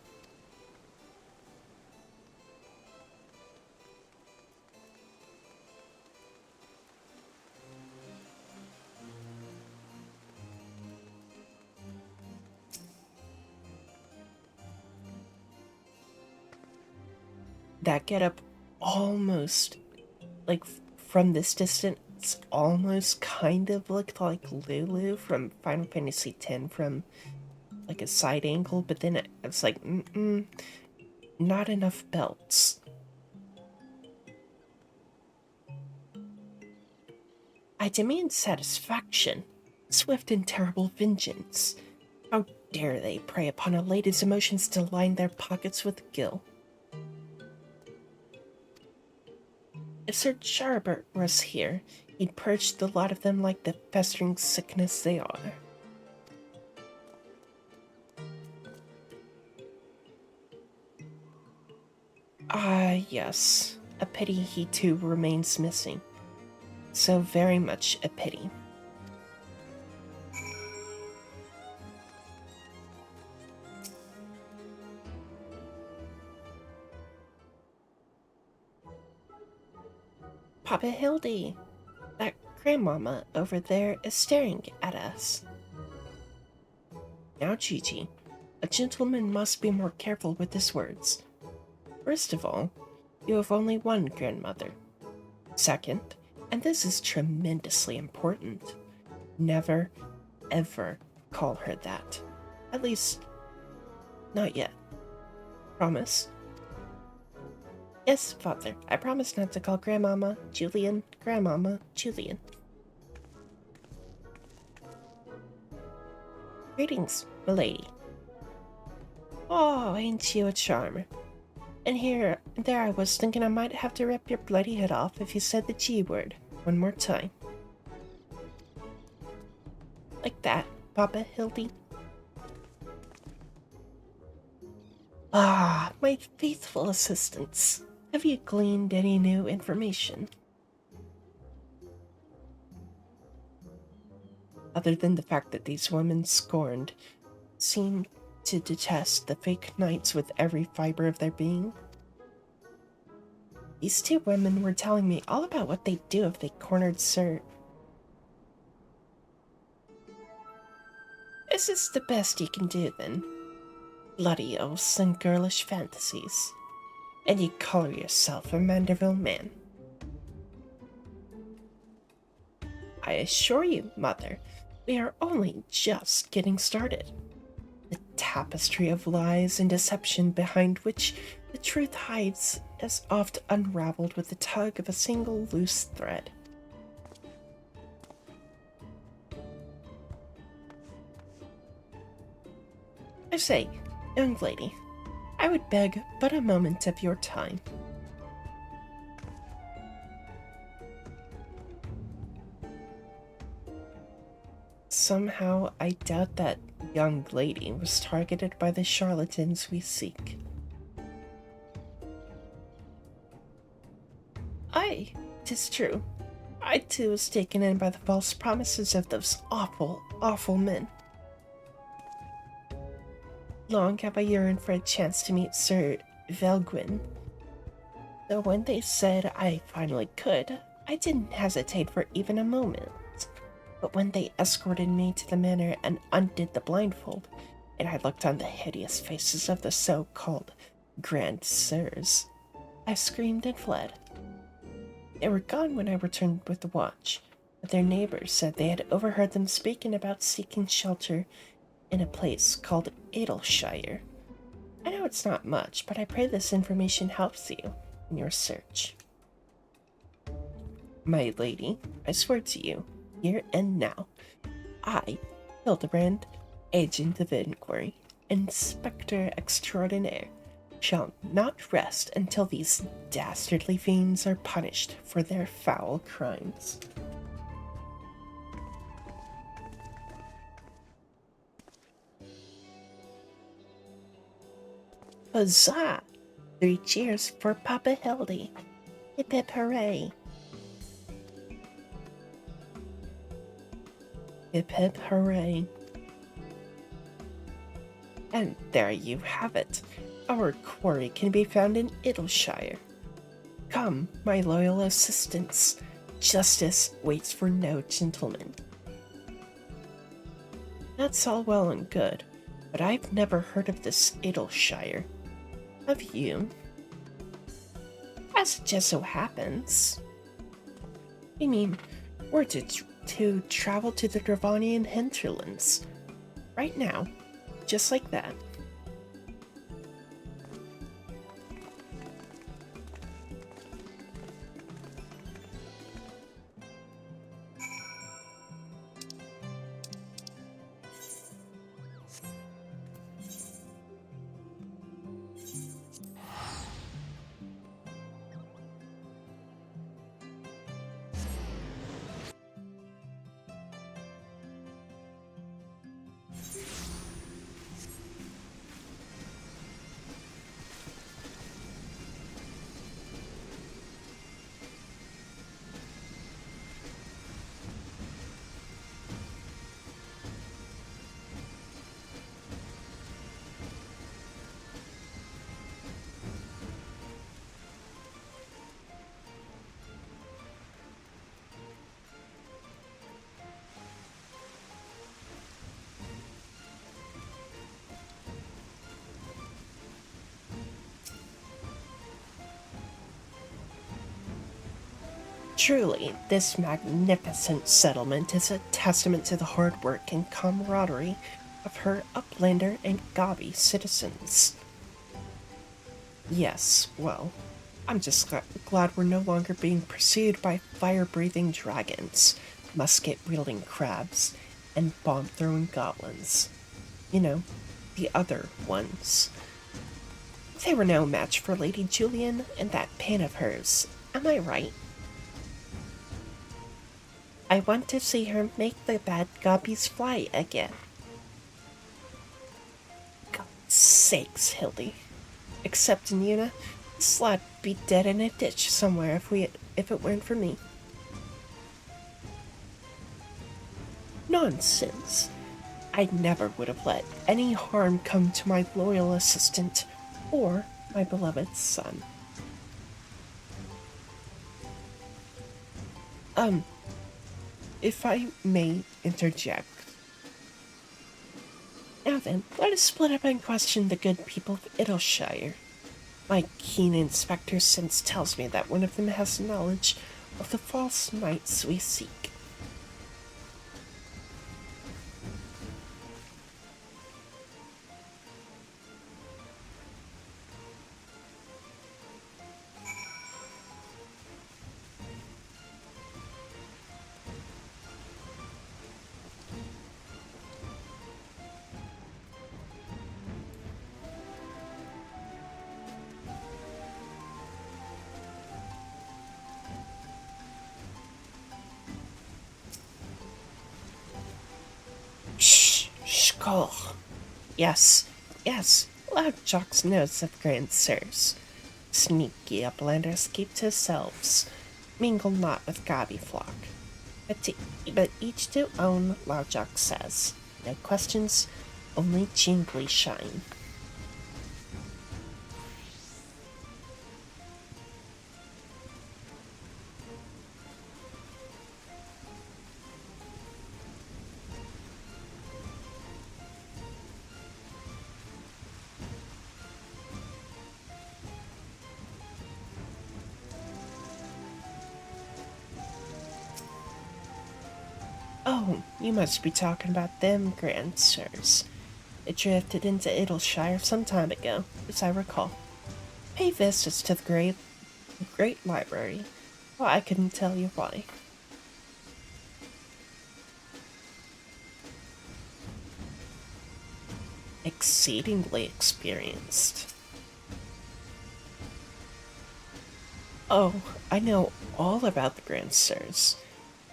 That get up almost, like, from this distance, almost kind of looked like Lulu from Final Fantasy X from, like, a side angle, but then it was like, not enough belts. I demand satisfaction, swift and terrible vengeance. How dare they prey upon a lady's emotions to line their pockets with gil? If Sir Charbert was here, he'd purge the lot of them like the festering sickness they are. Ah, yes. A pity he too remains missing. So very much a pity. Papa Hildy, that grandmama over there is staring at us. Now, Gigi, a gentleman must be more careful with his words. First of all, you have only one grandmother. Second, and this is tremendously important, never, ever call her that. At least, not yet. Promise? Yes, father, I promise not to call Grandmama Julian Grandmama Julian. Greetings, milady. Oh, ain't you a charmer? And there I was thinking I might have to rip your bloody head off if you said the G word one more time. Like that, Papa Hildy. Ah, my faithful assistants. Have you gleaned any new information? Other than the fact that these women scorned seem to detest the fake knights with every fiber of their being? These two women were telling me all about what they'd do if they cornered Sir. Is this the best you can do, then? Bloody oaths and girlish fantasies. And you call yourself a Manderville man? I assure you, Mother, we are only just getting started. The tapestry of lies and deception behind which the truth hides is oft unraveled with the tug of a single loose thread. I say, young lady, I would beg but a moment of your time. Somehow, I doubt that young lady was targeted by the charlatans we seek. Aye, 'tis true. I too was taken in by the false promises of those awful, awful men. Long have I yearned for a chance to meet Sir Velguin. Though when they said I finally could, I didn't hesitate for even a moment. But when they escorted me to the manor and undid the blindfold, and I looked on the hideous faces of the so-called Grand Sirs, I screamed and fled. They were gone when I returned with the watch, but their neighbors said they had overheard them speaking about seeking shelter in a place called Adelshire. I know it's not much, but I pray this information helps you in your search. My lady, I swear to you, here and now, I, Hildebrand, agent of inquiry, Inspector Extraordinaire shall not rest until these dastardly fiends are punished for their foul crimes. Huzzah! 3 cheers for Papa Hildy. Hip hip hooray. Hip hip hooray. And there you have it. Our quarry can be found in Idleshire. Come, my loyal assistants. Justice waits for no gentleman. That's all well and good, but I've never heard of this Idleshire. Have you? As it just so happens. I mean, we're to travel to the Dravanian hinterlands. Right now. Just like that. Truly, this magnificent settlement is a testament to the hard work and camaraderie of her Uplander and Gabi citizens. Yes, well, I'm just glad we're no longer being pursued by fire-breathing dragons, musket-wielding crabs, and bomb-throwing goblins. You know, the other ones. They were no match for Lady Julian and that pin of hers, am I right? I want to see her make the bad gobbies fly again. God's sakes, Hildy. Except in Una, this lad'd be dead in a ditch somewhere if it weren't for me. Nonsense. I never would have let any harm come to my loyal assistant or my beloved son. If I may interject. Now then, let us split up and question the good people of Idleshire. My keen inspector sense tells me that one of them has knowledge of the false knights we seek. Shh, Yes, Loudjocks knows of grand sirs. Sneaky uplanders keep to themselves. Mingle not with gobby flock. But each to own, Loudjock says. No questions, only jingly shine. Oh, you must be talking about them, grand sirs. It drifted into Idleshire some time ago, as I recall. Pay visits to the great library. Well, I couldn't tell you why. exceedingly experienced. Oh, I know all about the Grand Sirs.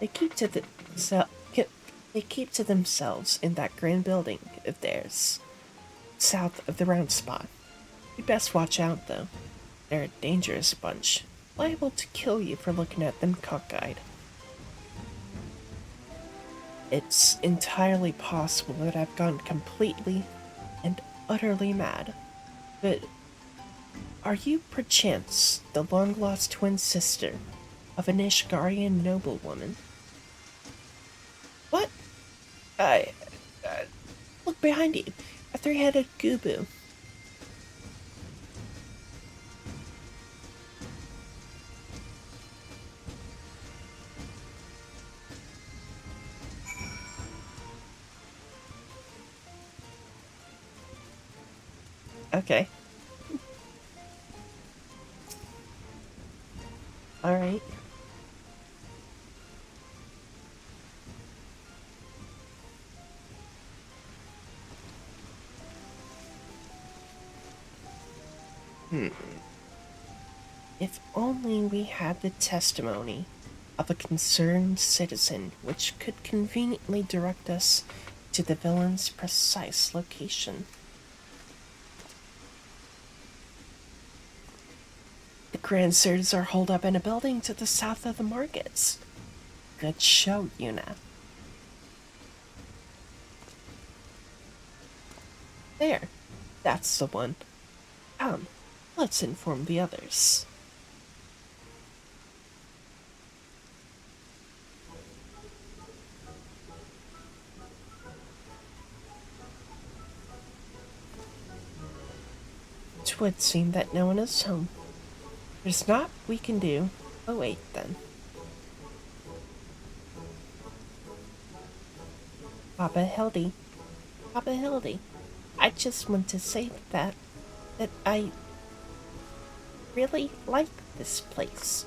They keep to the se- ke- they keep to themselves in that grand building of theirs, south of the round spot. You best watch out though. They're a dangerous bunch, liable to kill you for looking at them cockeyed. It's entirely possible that I've gone completely and utterly mad. But are you perchance the long lost twin sister of an Ishgarian noblewoman? What? I. Look behind you. A three-headed gubu. Okay. Alright. Hmm. If only we had the testimony of a concerned citizen which could conveniently direct us to the villain's precise location. The Grand Sirs are holed up in a building to the south of the markets. Good show, Yuna. There, that's the one. Come, let's inform the others. Twould seem that no one is home. There's naught we can do. Oh wait, then. Papa Hildy. Papa Hildy. I just want to say that I really like this place.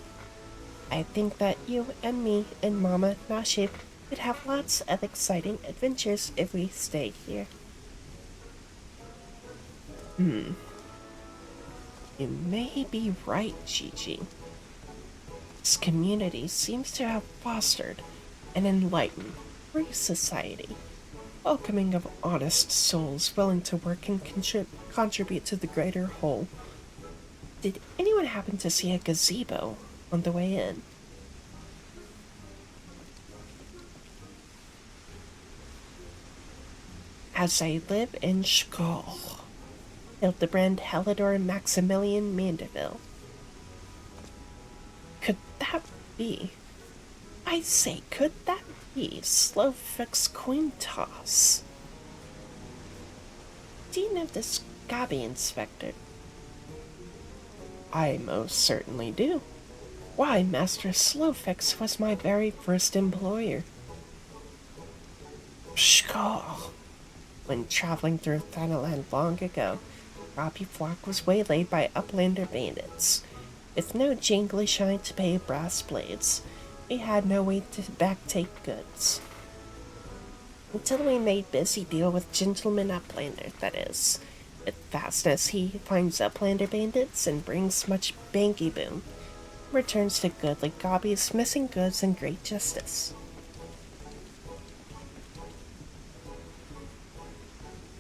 I think that you and me and Mama Nashib could have lots of exciting adventures if we stay here. Hmm. You may be right, Gigi. This community seems to have fostered an enlightened, free society, welcoming of honest souls willing to work and contribute to the greater whole. Did anyone happen to see a gazebo on the way in? As I live in Schkol, Hildebrand Helidor Maximilian Mandeville. Could that be? I say, could that be Slowfix Quintos? Do you know this Gabi inspector? I most certainly do. Why, Master Slowfix was my very first employer. Pshkall. When traveling through Thanaland long ago, Robbie Flock was waylaid by Uplander bandits. With no jingly shine to pay brass blades, we had no way to backtake goods. Until we made busy deal with Gentleman Uplander, that is. With fastness, he finds Uplander bandits and brings much banky boom. Returns to goodly Gobby's missing goods and great justice.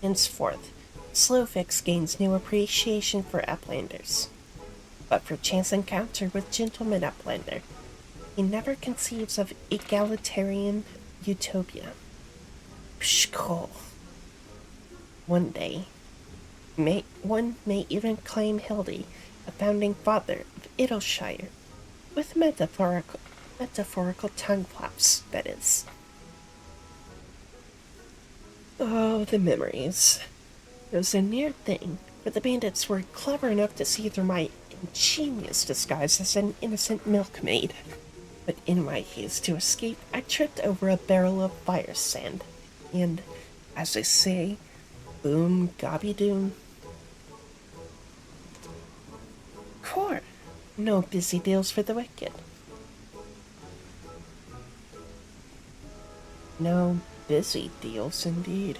Henceforth, Slowfix gains new appreciation for Uplanders. But for chance encounter with Gentleman Uplander, he never conceives of egalitarian utopia. Pshkol. One day, one may even claim Hildy a founding father of Idleshire, with metaphorical tongue flaps, that is. Oh, the memories. It was a near thing, for the bandits were clever enough to see through my ingenious disguise as an innocent milkmaid. But in my haste to escape, I tripped over a barrel of fire sand, and, as they say, boom gobby doom. Court, no busy deals for the wicked. No busy deals indeed.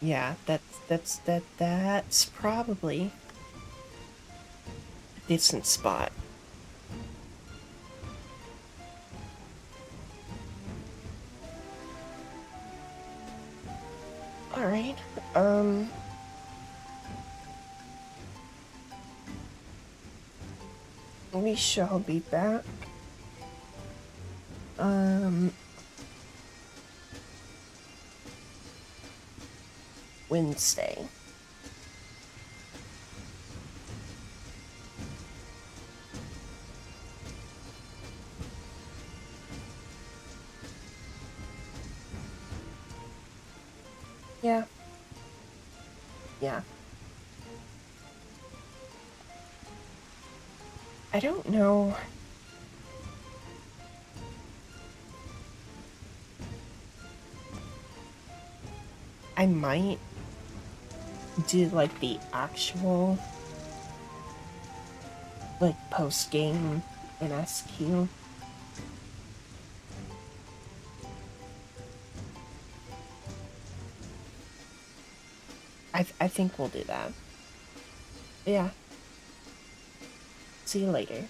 Yeah, that's probably a decent spot. All right. Um. We shall be back. Um. Wednesday. Yeah. Yeah. I don't know. I might do like the actual like post game in SQ. I think we'll do that. Yeah. See you later.